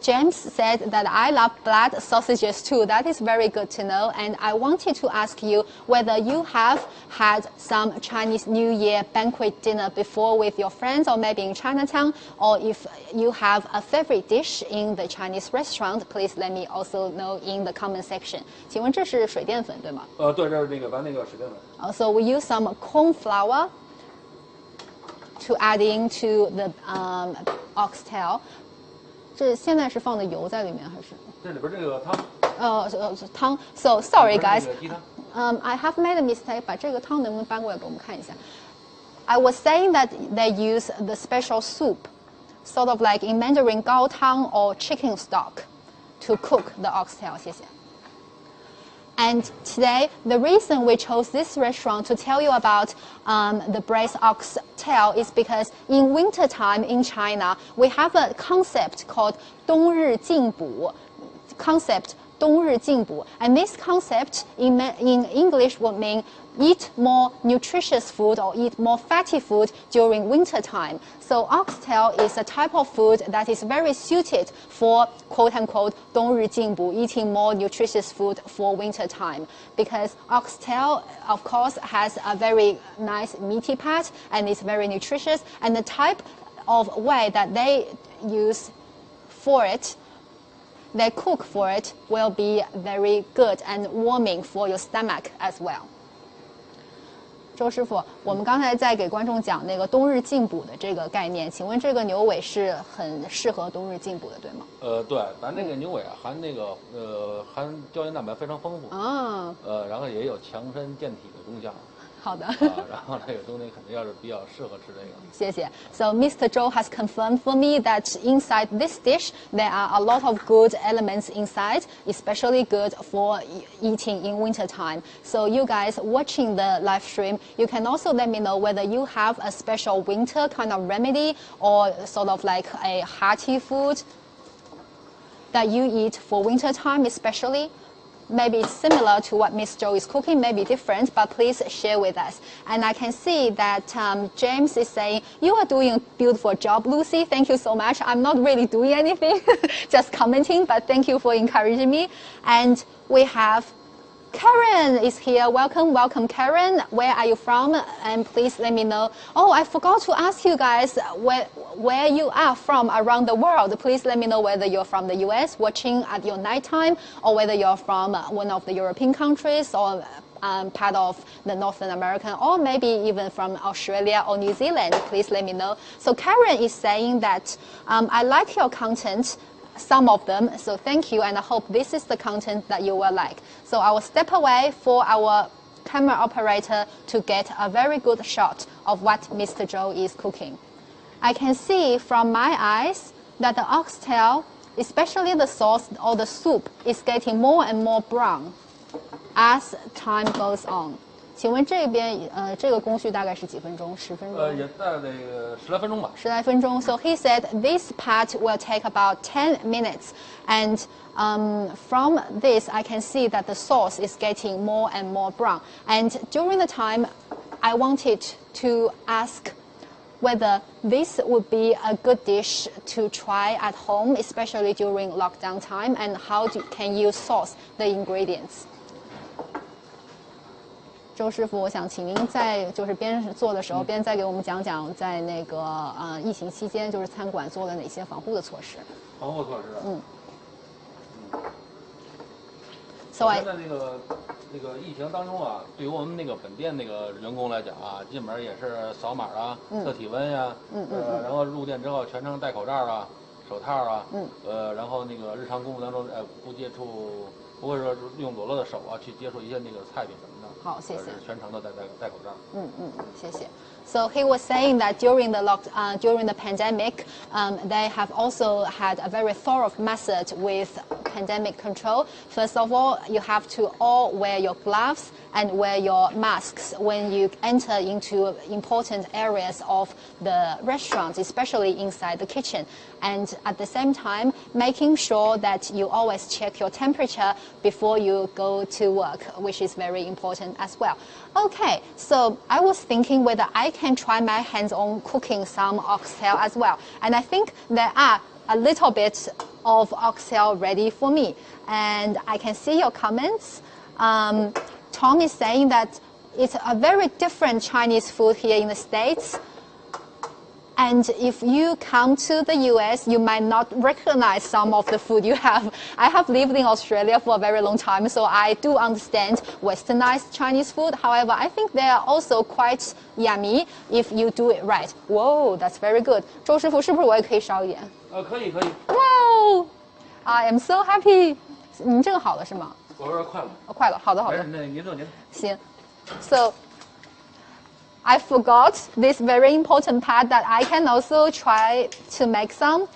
James said that I love blood sausages too. That is very good to know. And I wanted to ask you whether you have had some Chinese New Year banquet dinner before with your friends or maybe in Chinatown, or if you have a favorite dish in the Chinese restaurant, please let me also know in the comment section. 请问这是水淀粉对吗？对，这是那个咱那个水淀粉。So we use some corn flour to add into the oxtail. 这现在是放的油在里面还是？这里边这个汤。汤。So sorry guys. I have made a mistake. 把这个汤能不能搬过来给我们看一下 I was saying that they use the special soup, sort of like in Mandarin 高汤 or chicken stock, to cook the oxtail. 谢谢。And today, the reason we chose this restaurant to tell you about the braised oxtail is because in wintertime in China, we have a concept called 冬日进补 concept. 冬日进补 and this concept in English would mean eat more nutritious food or eat more fatty food during winter time. So oxtail is a type of food that is very suited for quote-unquote 冬日进补, eating more nutritious food for winter time, because oxtail of course has a very nice meaty part and is very nutritious, and the type of way that they use for it, they cook for it, will be very good and warming for your stomach as well. 周师傅，我们刚才在给观众讲那个冬日进补的这个概念，请问这个牛尾是很适合冬日进补的，对吗？对，咱这个牛尾啊，含那个含胶原蛋白非常丰富啊，然后也有强身健体的功效。好的。然后这个冬天肯定要是比较适合吃这个。谢谢。So Mr. Zhou has confirmed for me that inside this dish there are a lot of good elements inside, especially good for eating in winter time. So you guys watching the live stream, you can also let me know whether you have a special winter kind of remedy or sort of like a hearty food that you eat for winter time especially. Maybe it's similar to what Miss Zhou is cooking, maybe different, but please share with us. And I can see that James is saying, you are doing a beautiful job, Lucy. Thank you so much. I'm not really doing anything, just commenting, but thank you for encouraging me. And we have Karen is here. Welcome, welcome, Karen. Where are you from? And please let me know. Oh, I forgot to ask you guys where you are from around the world. Please let me know whether you're from the US watching at your nighttime, or whether you're from one of the European countries, or part of the Northern American, or maybe even from Australia or New Zealand. Please let me know. So Karen is saying that I like your content, some of them, so thank you, and I hope this is the content that you will like. So I will step away for our camera operator to get a very good shot of what Mr. Zhou is cooking. I can see from my eyes that the oxtail, especially the sauce or the soup, is getting more and more brown as time goes on. 请问这边这个工序大概是几分钟？10分钟？也在那个10来分钟吧。10来分钟。So he said this part will take about 10 minutes, and from this I can see that the sauce is getting more and more brown. And during the time, I wanted to ask whether this would be a good dish to try at home, especially during lockdown time, and how can you source the ingredients. 周师傅，我想请您在就是边做的时候，边再给我们讲讲在那个疫情期间，就是餐馆做了哪些防护的措施。防护措施。So I 现在那个疫情当中啊，对于我们那个本店那个员工来讲啊，进门也是扫码啊，测体温呀，然后入店之后全程戴口罩啊、手套啊，然后那个日常工作当中不接触，不会说用裸露的手啊去接触一些那个菜品什么的。好，谢谢。全程都戴口罩。谢谢。So he was saying that during the pandemic, they have also had a very thorough method with pandemic control. First of all, you have to all wear your gloves and wear your masks when you enter into important areas of the restaurant, especially inside the kitchen. And at the same time, making sure that you always check your temperature before you go to work, which is very important as well. Okay, so I was thinking whether I can try my hands on cooking some oxtail as well. And I think there are a little bit of oxtail ready for me. And I can see your comments. Tom is saying that it's a very different Chinese food here in the States. And if you come to the US, you might not recognize some of the food you have. I have lived in Australia for a very long time, so I do understand westernized Chinese food. However, I think they are also quite yummy if you do it right. Whoa, that's very good. 周师傅，是不是我也可以烧一点？可以。Wow, I am so happy. 你这个好了是吗？我说快了。快了，好的。那您做。行 ，So I forgot this very important part that I can also try to make some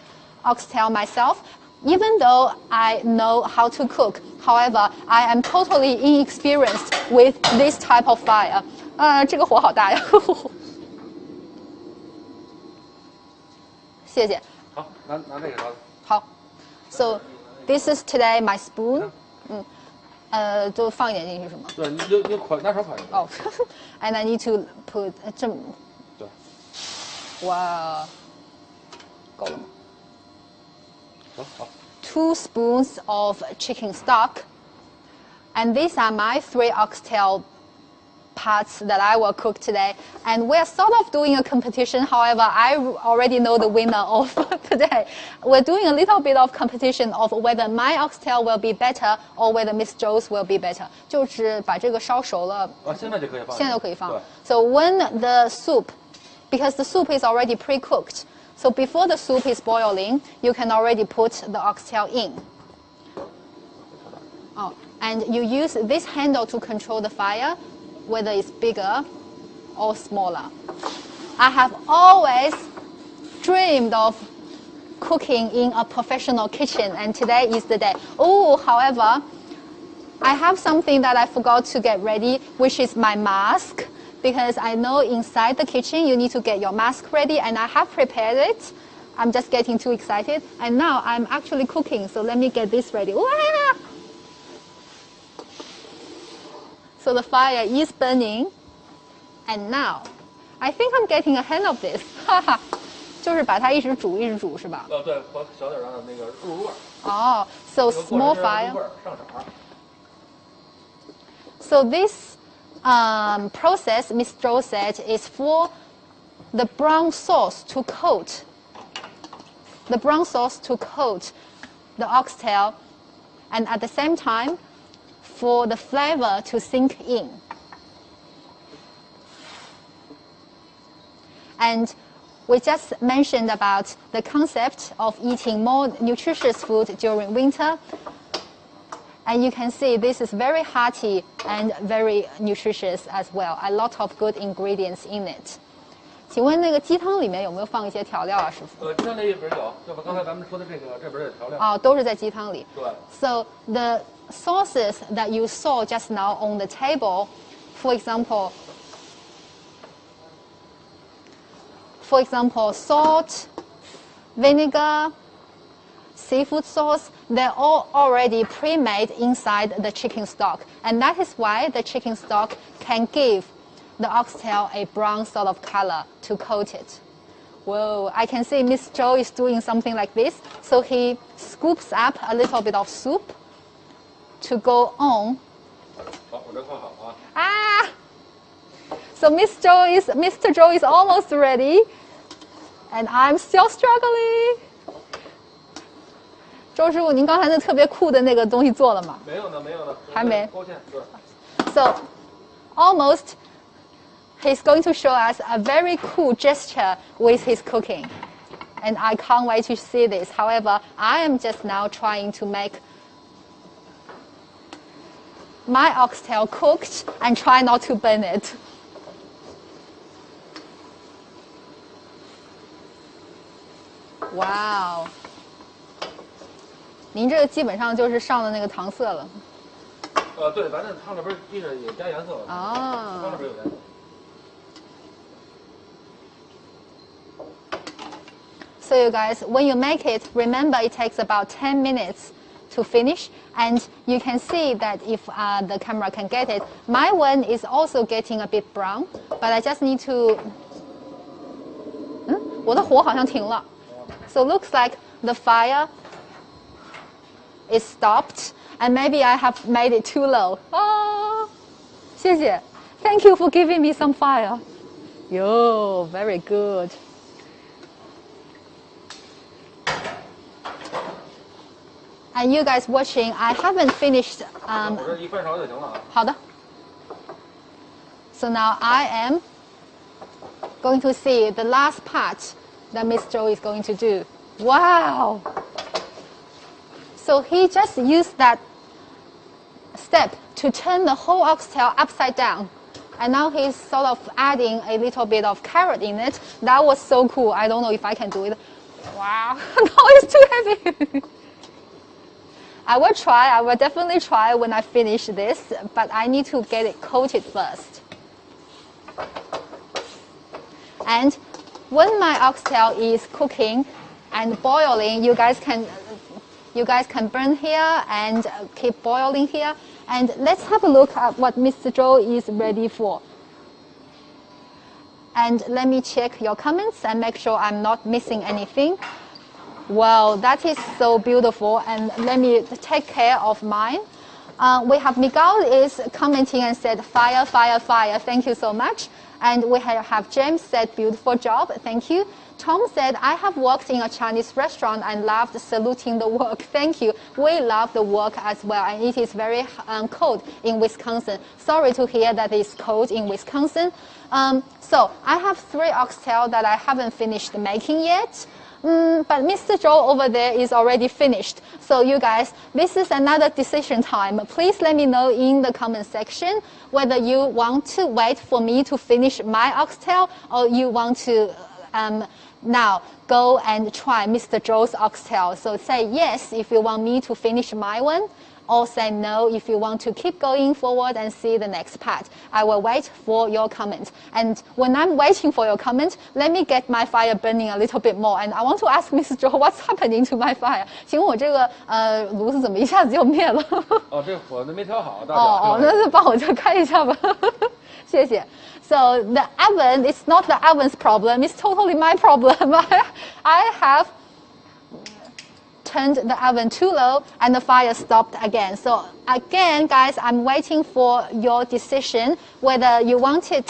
oxtail myself, even though I know how to cook. However, I am totally inexperienced with this type of fire. 这个火好大呀！谢谢。好，拿这个烧。好 ，So this is today my spoon. 就放一点进去是吗？对，你就拿手㧟一个。And I need to put 这么。对。哇，够了吗？好。 2 spoons of chicken stock, and these are my 3 oxtail parts that I will cook today. And we're sort of doing a competition. However, I already know the winner of today. We're doing a little bit of competition of whether my oxtail will be better or whether Miss Zhou's will be better. 就是把这个烧熟了。现在就可以放。现在就可以放。So when the soup, because the soup is already pre-cooked, so before the soup is boiling, you can already put the oxtail in. And you use this handle to control the fire, whether it's bigger or smaller. I have always dreamed of cooking in a professional kitchen, and today is the day. However, I have something that I forgot to get ready, which is my mask, because I know inside the kitchen you need to get your mask ready, and I have prepared it. I'm just getting too excited, and now I'm actually cooking, so let me get this ready. So the fire is burning, and now I think I'm getting a hang of this. 就是把它一直煮是吧？对，和小点让那个入味。So small fire. So this process, Miss Zhou said, is for the brown sauce to coat. The brown sauce to coat the oxtail, and at the same time, for the flavor to sink in. And we just mentioned about the concept of eating more nutritious food during winter. And you can see this is very hearty and very nutritious as well. A lot of good ingredients in it. 请问那个鸡汤里面有没有放一些调料啊，师傅？鸡汤里边有，就把刚才咱们说的这边的调料。都是在鸡汤里。对。So the sauces that you saw just now on the table for example, salt, vinegar, seafood sauce, they're all already pre-made inside the chicken stock. And that is why the chicken stock can give the oxtail a brown sort of color to coat it. Whoa, I can see Miss Zhou is doing something like this. So he scoops up a little bit of soup to go on. Ah! So Mr. Zhou is almost ready. And I'm still struggling. 周师傅，您刚才那特别酷的那个东西做了吗？没有呢，没有呢，还没。勾芡，对。So, almost, he's going to show us a very cool gesture with his cooking, and I can't wait to see this. However, I am just now trying to make my oxtail cooked and try not to burn it. Wow. 您这个基本上就是上了那个糖色了。对，咱这汤里边记着也加颜色了。啊。汤里边有颜色。So you guys, when you make it, remember it takes about 10 minutes to finish, and you can see that if the camera can get it, my one is also getting a bit brown, but I just need to. 我的火好像停了。So looks like the fire is stopped, and maybe I have made it too low. 啊，谢谢 Thank you for giving me some fire. Yo, very good. And you guys watching, I haven't finished. 我这一翻勺就行了啊。好的。So now I am going to see the last part that Miss Zhou is going to do. Wow! So he just used that step to turn the whole oxtail upside down. And now he's sort of adding a little bit of carrot in it. That was so cool. I don't know if I can do it. Wow, no, it's too heavy. I will try. I will definitely try when I finish this, but I need to get it coated first. And when my oxtail is cooking and boiling, you guys can burn here and keep boiling here. And let's have a look at what Mr. Zhou is ready for. And let me check your comments and make sure I'm not missing anything. Wow, that is so beautiful. And let me take care of mine. We have Miguel is commenting and said, fire, fire, fire. Thank you so much. And we have James said, beautiful job. Thank you. Tom said, I have worked in a Chinese restaurant and loved saluting the work. Thank you. We love the work as well. And it is very cold in Wisconsin. Sorry to hear that it's cold in Wisconsin. So I have 3 oxtail that I haven't finished making yet. But Mr. Zhou over there is already finished. So you guys, this is another decision time. Please let me know in the comment section whether you want to wait for me to finish my oxtail or you want to now go and try Mr. Zhou's oxtail. So say yes if you want me to finish my one, or say no if you want to keep going forward and see the next part. I will wait for your comment. And when I'm waiting for your comment, let me get my fire burning a little bit more. And I want to ask Mr. Zhou, what's happening to my fire? 请问我这个炉子怎么一下子就灭了？哦，这火都没调好，大哦，那帮我再开一下吧，谢谢。So the oven, it's not the oven's problem, it's totally my problem. I have turned the oven too low and the fire stopped again. So again, guys, I'm waiting for your decision whether you wanted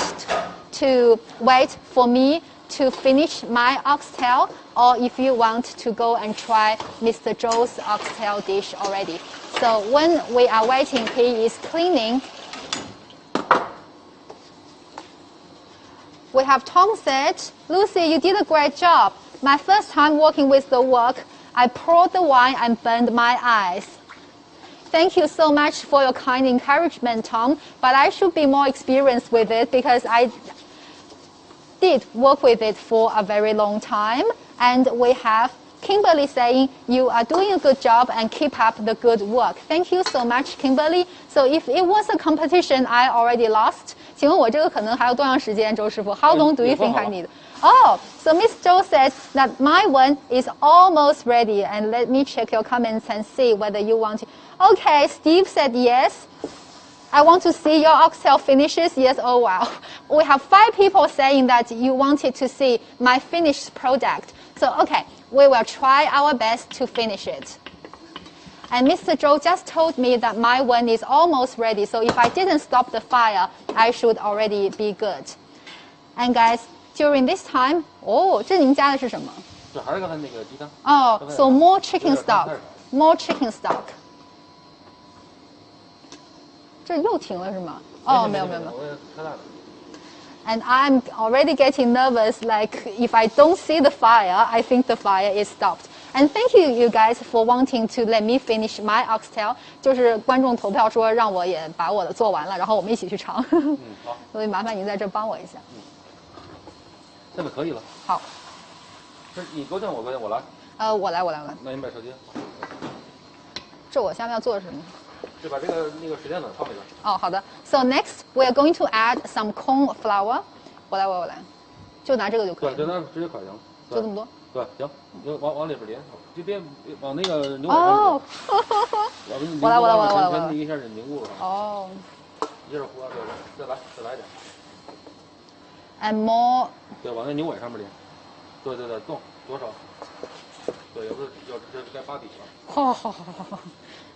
to wait for me to finish my oxtail or if you want to go and try Mr. Zhou's oxtail dish already. So when we are waiting, he is cleaning. We have Tom said, Lucy, you did a great job. My first time working with the wok, I poured the wine and burned my eyes. Thank you so much for your kind encouragement, Tom, but I should be more experienced with it because I did work with it for a very long time. And we have Kimberly saying, you are doing a good job and keep up the good work. Thank you so much, Kimberly. So if it was a competition, I already lost. 请问我这个可能还要多长时间，周师傅 ？How long do you think I need? Oh, so Miss Zhou says that my one is almost ready, and let me check your comments and see whether you want to. Okay, Steve said yes. I want to see your oxtail finishes. Yes, oh wow. We have 5 people saying that you wanted to see my finished product. So, okay, we will try our best to finish it. And Mr. Zhou just told me that my one is almost ready. So if I didn't stop the fire, I should already be good. And guys, during this time, 哦，这您加的是什么？这还是刚才那个鸡汤。哦 so more chicken stock, more chicken stock. 这又停了是吗？哦，没有。And I'm already getting nervous, like if I don't see the fire, I think the fire is stopped. And thank you guys for wanting to let me finish my oxtail. 就是观众投票说让我也把我的做完了，然后我们一起去尝。好。所以麻烦您在这帮我一下。现在可以了。好。是你勾芡，我勾芡，我来。我来。那您把手机。这我下面要做的是什么？就把那个水淀粉放里边。哦，好的。So next we are going to add some corn flour. 我来，就拿这个就可以。对，就拿直接㧟行。就这么多。对，行，你往里边淋，就别往那个牛奶上淋。哦。我来。全一下就凝固了。哦。一下糊了，对，再来一点。And more. 对，往那牛尾上面淋。对，动，左手。对，要不这该扒底了。好。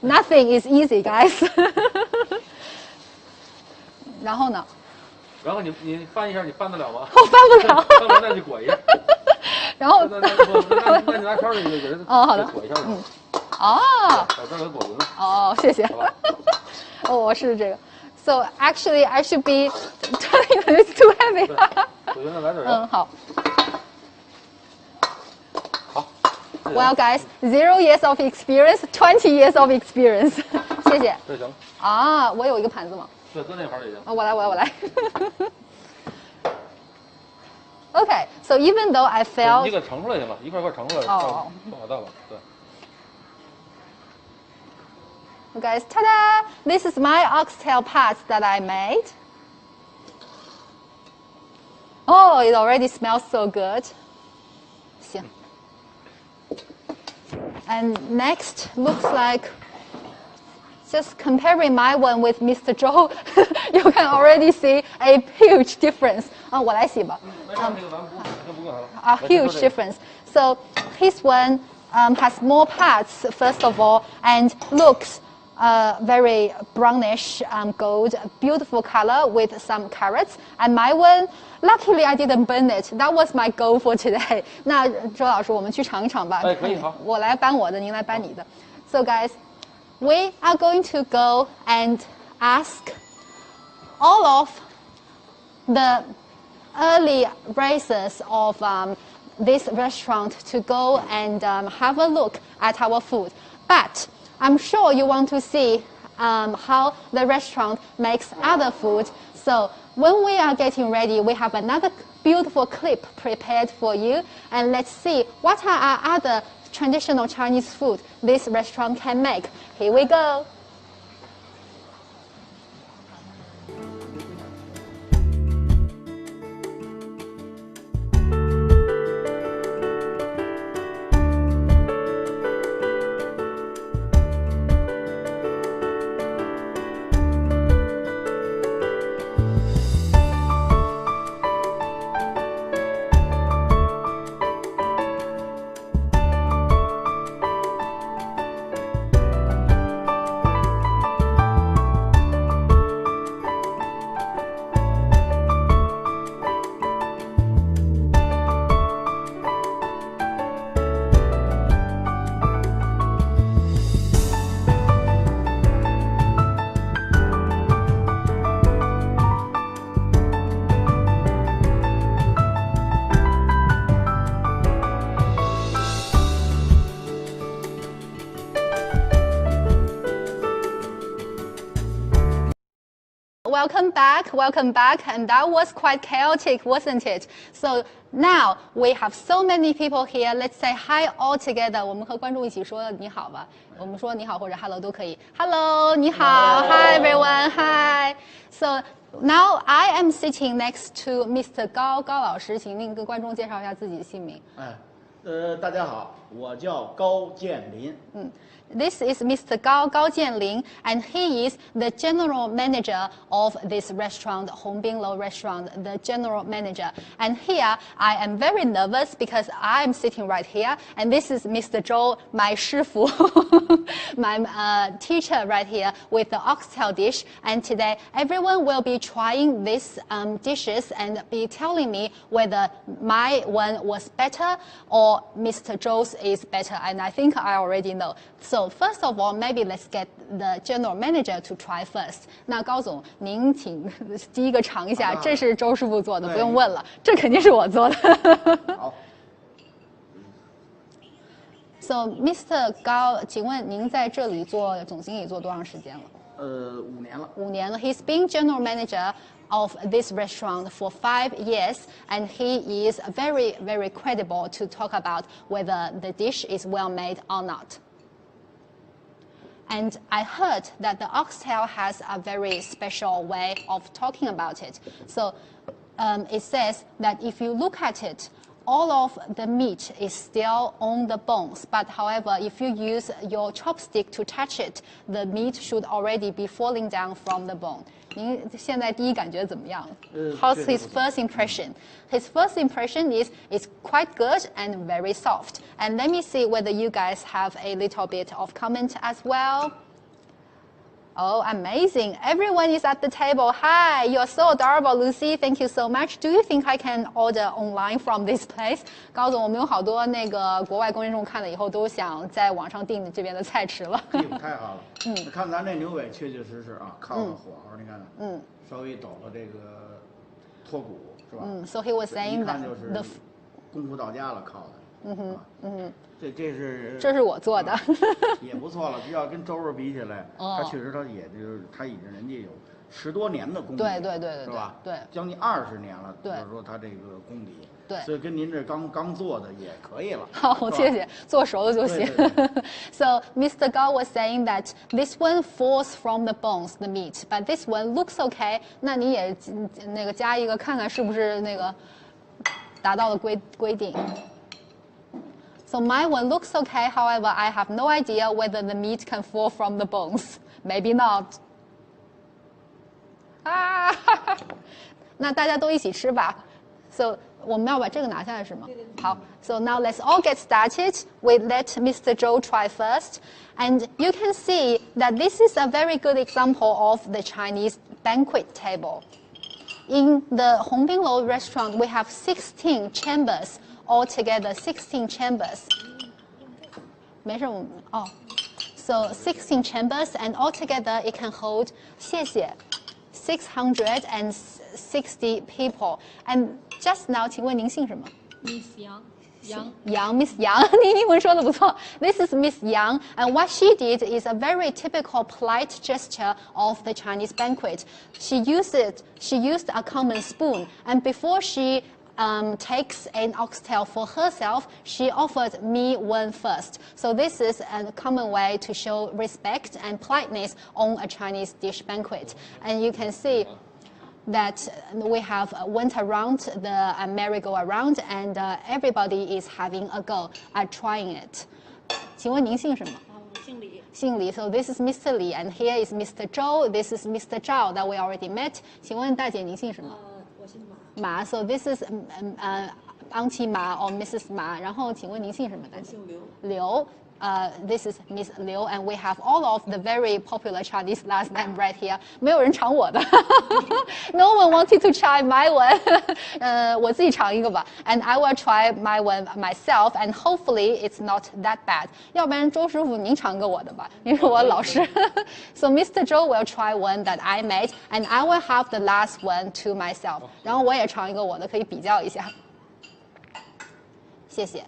Nothing is easy, guys. 然后呢？然后你翻一下，你翻得了吗？我翻不了。翻不了那就裹一下。然后。那你拿勺给它好的。裹一下。哦。这给裹匀了。哦，谢谢。我试试这个。So actually, I should be turning this too heavy. 裹匀了，来点油。好。Well, guys, 0 years of experience, 20 years of experience. 谢谢。这行。啊，我有一个盘子吗？对，搁那盘里行。我来。Okay, so even though I failed. 你给盛出来行吗？一块盛出来。哦。到了，对。Guys, ta-da! This is my oxtail parts that I made. Oh, it already smells so good. 行。And next looks like just comparing my one with Mr. Zhou, you can already see a huge difference. 我来洗吧。A huge difference. So his one has more parts first of all and looks very brownish gold, beautiful color with some carrots. And my one, luckily I didn't burn it. That was my goal for today. 那周老师，我们去尝一尝吧。可以，好。我来搬我的，您来搬你的。So guys, we are going to go and ask all of the early raisers of this restaurant to go and have a look at our food. But I'm sure you want to see how the restaurant makes other food. So when we are getting ready, we have another beautiful clip prepared for you. And let's see what are our other traditional Chinese food this restaurant can make. Here we go. Welcome back, and that was quite chaotic, wasn't it? So now we have so many people here. Let's say hi all together. 我们和观众一起说你好吧。我们说你好或者 hello 都可以。Hello, 你好 ，Hi everyone, Hi. So now I am sitting next to Mr. Gao 高老师，请您跟观众介绍一下自己的姓名。大家好，我叫高建林。This is Mr. Gao Jianlin, and he is the general manager of this restaurant, Hongbinglou Restaurant, the general manager. And here, I am very nervous because I am sitting right here, and this is Mr. Zhou, my 师傅, my teacher right here with the oxtail dish. And today, everyone will be trying these dishes and be telling me whether my one was better or Mr. Zhou's is better. And I think I already know. So first of all, maybe let's get the general manager to try first. 那高总，您请第一个尝一下，这是周师傅做的，不用问了，这肯定是我做的。好。So Mr. Gao， 请问您在这里做总经理做多长时间了？5年了。5年了。He's been general manager of this restaurant for 5 years, and he is very, very credible to talk about whether the dish is well made or not. And I heard that the oxtail has a very special way of talking about it. So it says that if you look at it, all of the meat is still on the bones. But however, if you use your chopstick to touch it, the meat should already be falling down from the bone. 您现在第一感觉怎么样？How's his first impression? His first impression is it's quite good and very soft. And let me see whether you guys have a little bit of comment as well. Oh, amazing. Everyone is at the table. Hi, you're so adorable, Lucy. Thank you so much. Do you think I can order online from this place? 高总，我们有好多那个国外观众看了以后都想在网上订这边的菜吃了。屁股太好了。看咱这牛尾确确实实啊，靠着火候，你看，稍微抖了这个脱骨是吧？So he was saying that the 功夫到家了，靠的。这是我做的，也不错了。要跟周师比起来，他确实他已经人家有10多年的功底，对，是吧？对，将近20年了。就是说他这个功底，对，所以跟您这刚做的也可以了。好，谢谢，做熟了就行。So Mr. Gao was saying that this one falls from the bones, the meat, but this one looks okay. 那你也那个加一个，看看是不是那个达到了规定。So my one looks okay, however, I have no idea whether the meat can fall from the bones. Maybe not. 啊，那大家都一起吃吧。So 我们要把这个拿下来是吗？好。So now let's all get started. We let Mr. Zhou try first. And you can see that this is a very good example of the Chinese banquet table. In the Hongbinglou restaurant, we have 16 chambers. Altogether 16 chambers. 没事，So 16 chambers, and altogether it can hold 谢谢 660 people. And just now, 请问您姓什么 ？Miss Yang. Miss Yang. 您英文说得不错。This is Miss Yang, and what she did is a very typical polite gesture of the Chinese banquet. She used a common spoon, and before she takes an oxtail for herself, she offered me one first. So this is a common way to show respect and politeness on a Chinese dish banquet. And you can see that we have went around the merry-go-round, and everybody is having a go at trying it. 请问您姓什么？我姓李。姓李 So this is Mr. Li, and here is Mr. Zhou. This is Mr. Zhao that we already met. 请问大姐您姓什么？我姓马。马 So this is Auntie Ma or Mrs. Ma. 然后请问您姓什么？大姐？姓刘。刘。This is Miss Liu, and we have all of the very popular Chinese last name right here. 没有人尝我的。No one wanted to try my one. 我自己尝一个吧。And I will try my one myself, and hopefully it's not that bad. 要不然周师傅您尝个我的吧，您是我老师。So Mr. Zhou will try one that I made, and I will have the last one to myself. 然后我也尝一个我的，可以比较一下。谢谢。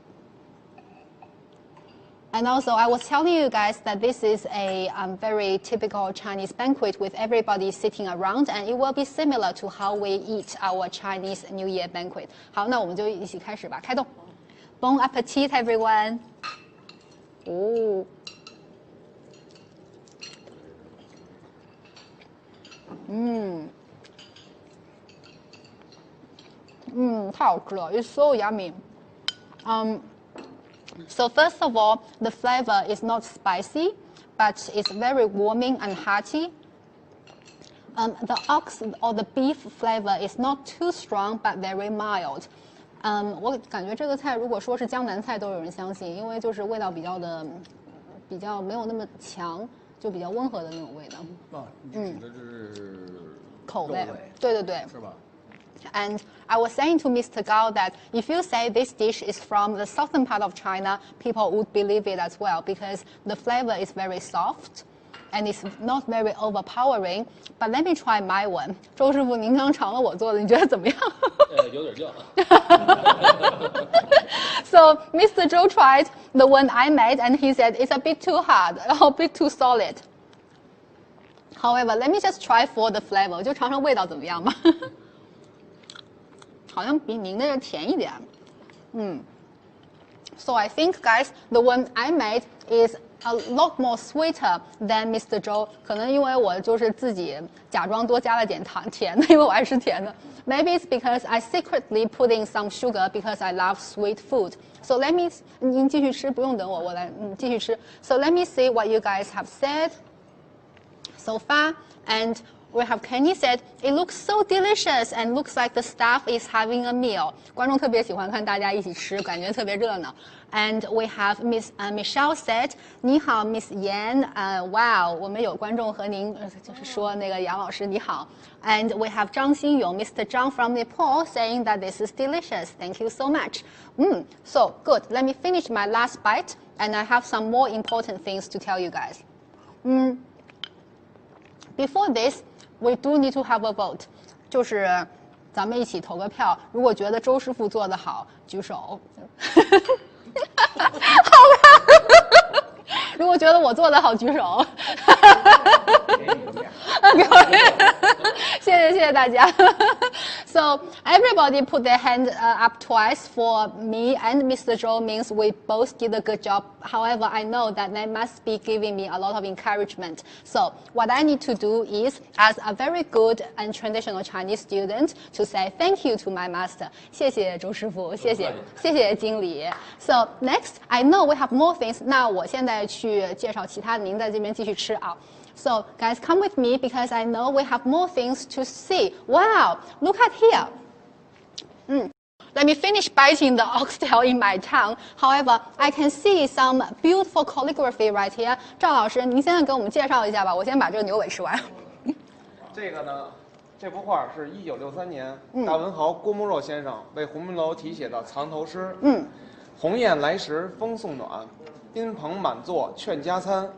And also, I was telling you guys that this is a very typical Chinese banquet with everybody sitting around, and it will be similar to how we eat our Chinese New Year banquet. 好，那我们就一起开始吧，开动。Bon appetit, everyone. 哦，太好吃了 ，It's so yummy. So first of all, the flavor is not spicy, but it's very warming and hearty. The ox or the beef flavor is not too strong, but very mild. 我感觉这个菜如果说是江南菜都有人相信，因为就是味道比较没有那么强，就比较温和的那种味道。指的是口味，对对对，是吧？ And I was saying to Mr. Gao that if you say this dish is from the southern part of China, people would believe it as well because the flavor is very soft and it's not very overpowering. But let me try my one. 周师傅，您刚尝了我做的，你觉得怎么样？有点硬。So Mr. Zhou tried the one I made and he said it's a bit too hard, a bit too solid. However, let me just try for the flavor. 我就尝尝味道怎么样吧。好像比您的甜一点。So I think, guys, the one I made is a lot more sweeter than Mr. Zhou. 可能因为我就是自己假装多加了点甜的，因为我爱吃甜的。Maybe it's because I secretly put in some sugar because I love sweet food. So let me, 您继续吃，不用等我，我来继续吃。So let me see what you guys have said so far. And we have Kenny said, it looks so delicious and looks like the staff is having a meal. 观众特别喜欢看大家一起吃，感觉特别热闹。And we have Miss Michelle said, 你好 Miss Yan. Wow, 我们有观众和您就是说那个杨老师你好。And we have 张新勇 Mr. Zhang from Nepal saying that this is delicious. Thank you so much. So good. Let me finish my last bite and I have some more important things to tell you guys. Before this, we do need to have a vote. 就是咱们一起投个票，如果觉得周师傅做得好，举手。好吧。如果觉得我做得好，举手。谢谢大家。So everybody put their hand up twice for me and Mr. Zhou means we both did a good job. However, I know that they must be giving me a lot of encouragement. So what I need to do is, as a very good and traditional Chinese student, to say thank you to my master. 谢谢周师傅，谢谢经理。So next, I know we have more things. 那我现在去介绍其他的，您在这边继续吃啊。So guys, come with me because I know we have more things to see. Wow, look at here. Let me finish biting the oxtail in my tongue. However, I can see some beautiful calligraphy right here. 赵老师，您现在给我们介绍一下吧。我先把这个牛尾吃完。这个呢，这幅画是1963年大文豪郭沫若先生为鸿宾楼题写的藏头诗。鸿雁来时风送暖，宾朋满座劝加餐。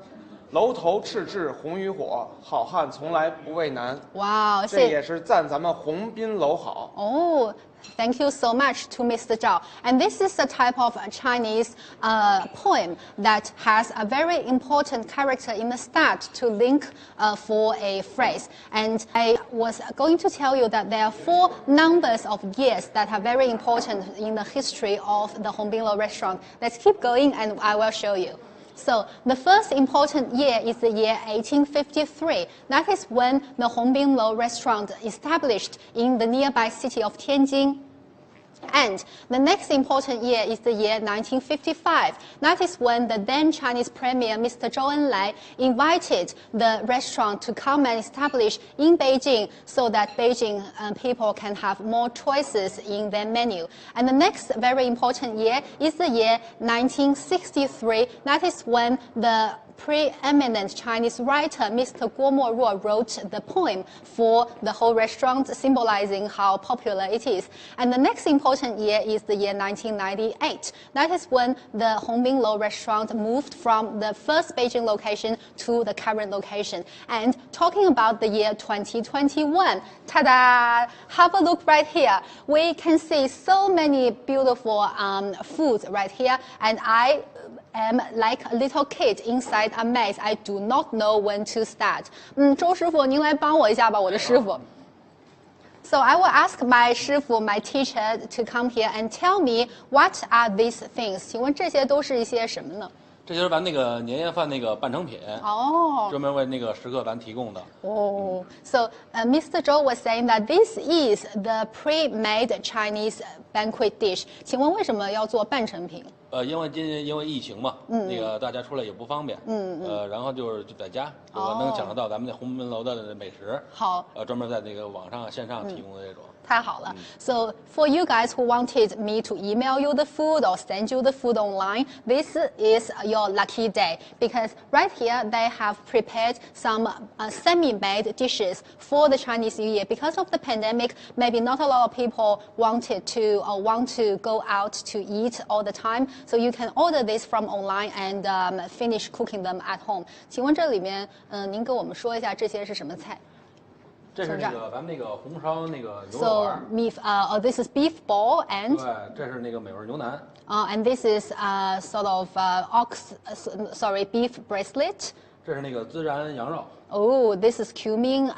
楼头赤炙红于火，好汉从来不畏难。哇，这也是赞咱们鸿宾楼好。Oh, thank you so much to Mr. Zhao. And this is a type of Chinese poem that has a very important character in the start to link for a phrase. And I was going to tell you that there are 4 numbers of years that are very important in the history of the Hongbin Lo restaurant. Let's keep going and I will show you. So the first important year is the year 1853. That is when the Hongbin Lo restaurant established in the nearby city of Tianjin. And the next important year is the year 1955. That is when the then Chinese Premier, Mr. Zhou Enlai, invited the restaurant to come and establish in Beijing so that Beijing people can have more choices in their menu. And the next very important year is the year 1963. That is when the preeminent Chinese writer Mr. Guo Moruo wrote the poem for the whole restaurant, symbolizing how popular it is. And the next important year is the year 1998. That is when the Hongbin Lo restaurant moved from the first Beijing location to the current location. And talking about the year 2021, ta-da! Have a look right here. We can see so many beautiful foods right here, and I am like a little kid inside a maze. I do not know when to start. 周师傅，您来帮我一下吧，我的师傅。So I will ask my 师傅, my teacher, to come here and tell me what are these things. 请问这些都是一些什么呢？这就是咱那个年夜饭那个半成品哦，专门为那个食客咱提供的。哦 So Mr. Zhou was saying that this is the pre-made Chinese banquet dish. 请问为什么要做半成品？因为疫情嘛，那个大家出来也不方便，然后就在家，能享受到咱们那鸿门楼的美食。好，专门在那个网上线上提供的这种。太好了。So for you guys who wanted me to email you the food or send you the food online, this is your lucky day because right here they have prepared some semi-made dishes for the Chinese New Year. Because of the pandemic, maybe not a lot of people wanted to or want to go out to eat all the time. So you can order this from online and finish cooking them at home. 请问这里面，您跟我们说一下这些是什么菜？这是那个咱们那个红烧那个牛肉 So 丸。beef, this is beef ball and. 对，这是那个美味牛腩。And this is sort of beef bracelet. 这是那个孜然羊肉。Oh, this is cumin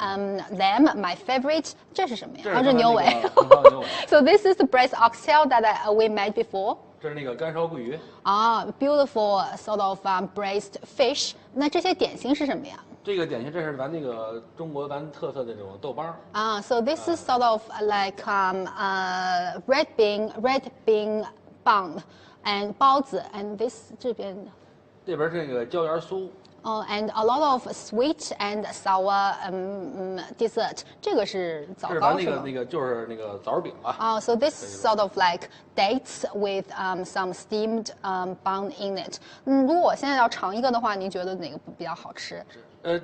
lamb, my favorite. 这是什么呀？这是牛尾。红烧牛尾。So this is the braised oxtail that we made before. 这是那个干烧桂鱼。Beautiful sort of braised fish. 那这些点心是什么呀？这个点心，这是咱那个中国咱特色的这种豆包。So this is sort of like red bean bun and 包子 and this 这边是那个椒盐酥。And a lot of sweet and sour dessert. 这个是枣糕是吗？那个就是那个枣饼啊。So this sort of like dates with some steamed bun in it. 如果我现在要尝一个的话，您觉得哪个比较好吃？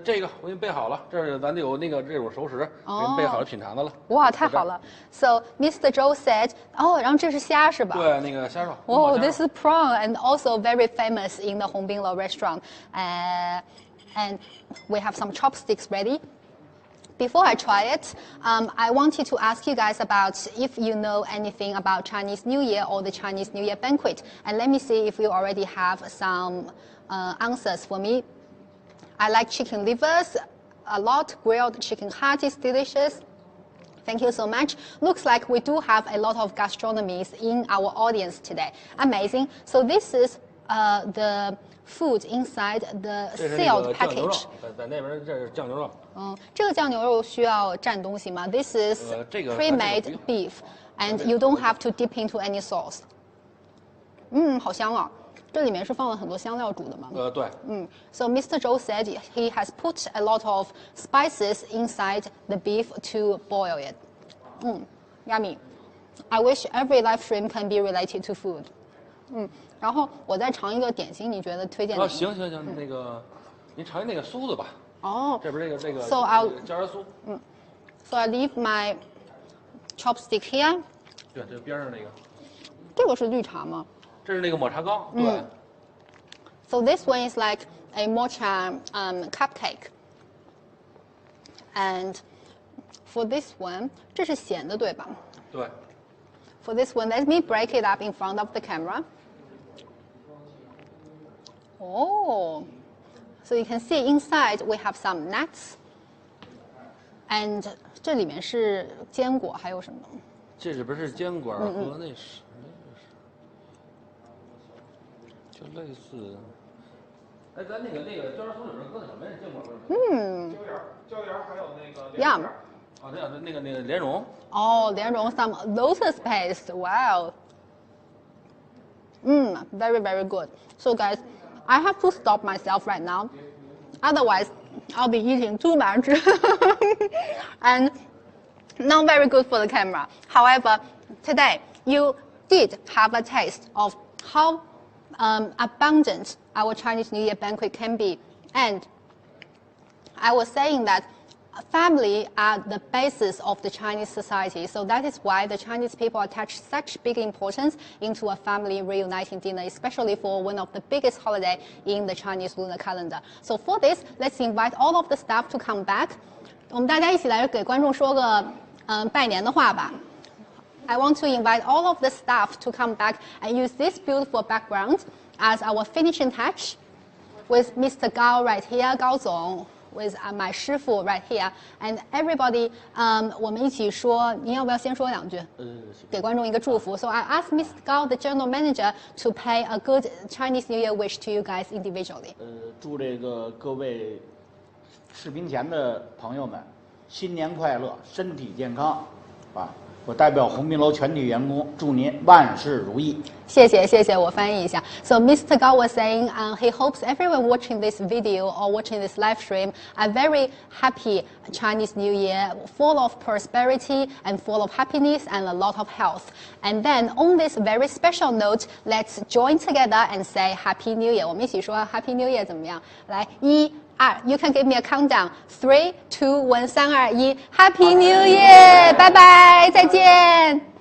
这个我给你备好了，这是咱有那个这种熟食，给你备好了品尝的了。哇，太好了 ！So Mr. Zhou said, 然后这是虾是吧？对，那个虾肉。This is prawn and also very famous in the Hongbinlo restaurant. And we have some chopsticks ready. Before I try it, I wanted to ask you guys about if you know anything about Chinese New Year or the Chinese New Year banquet. And let me see if you already have some answers for me. I like chicken livers a lot. Grilled chicken heart is delicious. Thank you so much. Looks like we do have a lot of gastronomies in our audience today. Amazing. So this is the food inside the sealed package. 在那边这是酱牛肉。这个酱牛肉需要蘸东西吗？ This is pre-made beef, and you don't have to dip into any sauce. 好香啊！这里面是放了很多香料煮的吗？对。So Mr. Zhou said he has put a lot of spices inside the beef to boil it. Yummy. I wish every live stream can be related to food. 然后我再尝一个点心，你觉得推荐哪个？行，那个您尝那个酥子吧。这不是这个 So I'll 椒盐酥。So I leave my chopstick here. 对，这边上那个。这个是绿茶吗？这是那个抹茶糕，对。So this one is like a mocha cupcake. And for this one, 这是咸的对吧？对。For this one, let me break it up in front of the camera. So you can see inside we have some nuts. And 这里面是坚果，还有什么？这里边是坚果和那是。就类似，咱那个椒盐酥里边搁的什么呀？坚果或者椒盐还有那个Yum. 那个莲蓉。莲蓉 some lotus paste. Wow. Very very good. So guys, I have to stop myself right now. Otherwise, I'll be eating too much. And not very good for the camera. However, today you did have a taste of how abundant our Chinese New Year banquet can be. And I was saying that family are the basis of the Chinese society. So that is why the Chinese people attach such big importance into a family reuniting dinner, especially for one of the biggest holiday in the Chinese lunar calendar. So for this, let's invite all of the staff to come back. 我们大家一起来给观众说个拜年的话吧。I want to invite all of the staff to come back and use this beautiful background as our finishing touch with Mr. Gao right here, Gao Zong. with my 师傅 right here, and everybody, 我们一起说，您要不要先说两句？给观众一个祝福。So I asked Mr. Gao, the general manager, to pay a good Chinese New Year wish to you guys individually. 祝这个各位视频前的朋友们新年快乐，身体健康，啊！我代表鸿宾楼全体员工祝您万事如意。谢谢，谢谢，我翻译一下。So Mr. Gao was saying, he hopes everyone watching this video or watching this live stream a very happy Chinese New Year, full of prosperity and full of happiness and a lot of health. And then on this very special note, let's join together and say Happy New Year. 我们一起说 Happy New Year 怎么样？来，1、2 ，You can give me a countdown. 3, 2, 1，3、2、1，Happy New Year！拜拜，再见。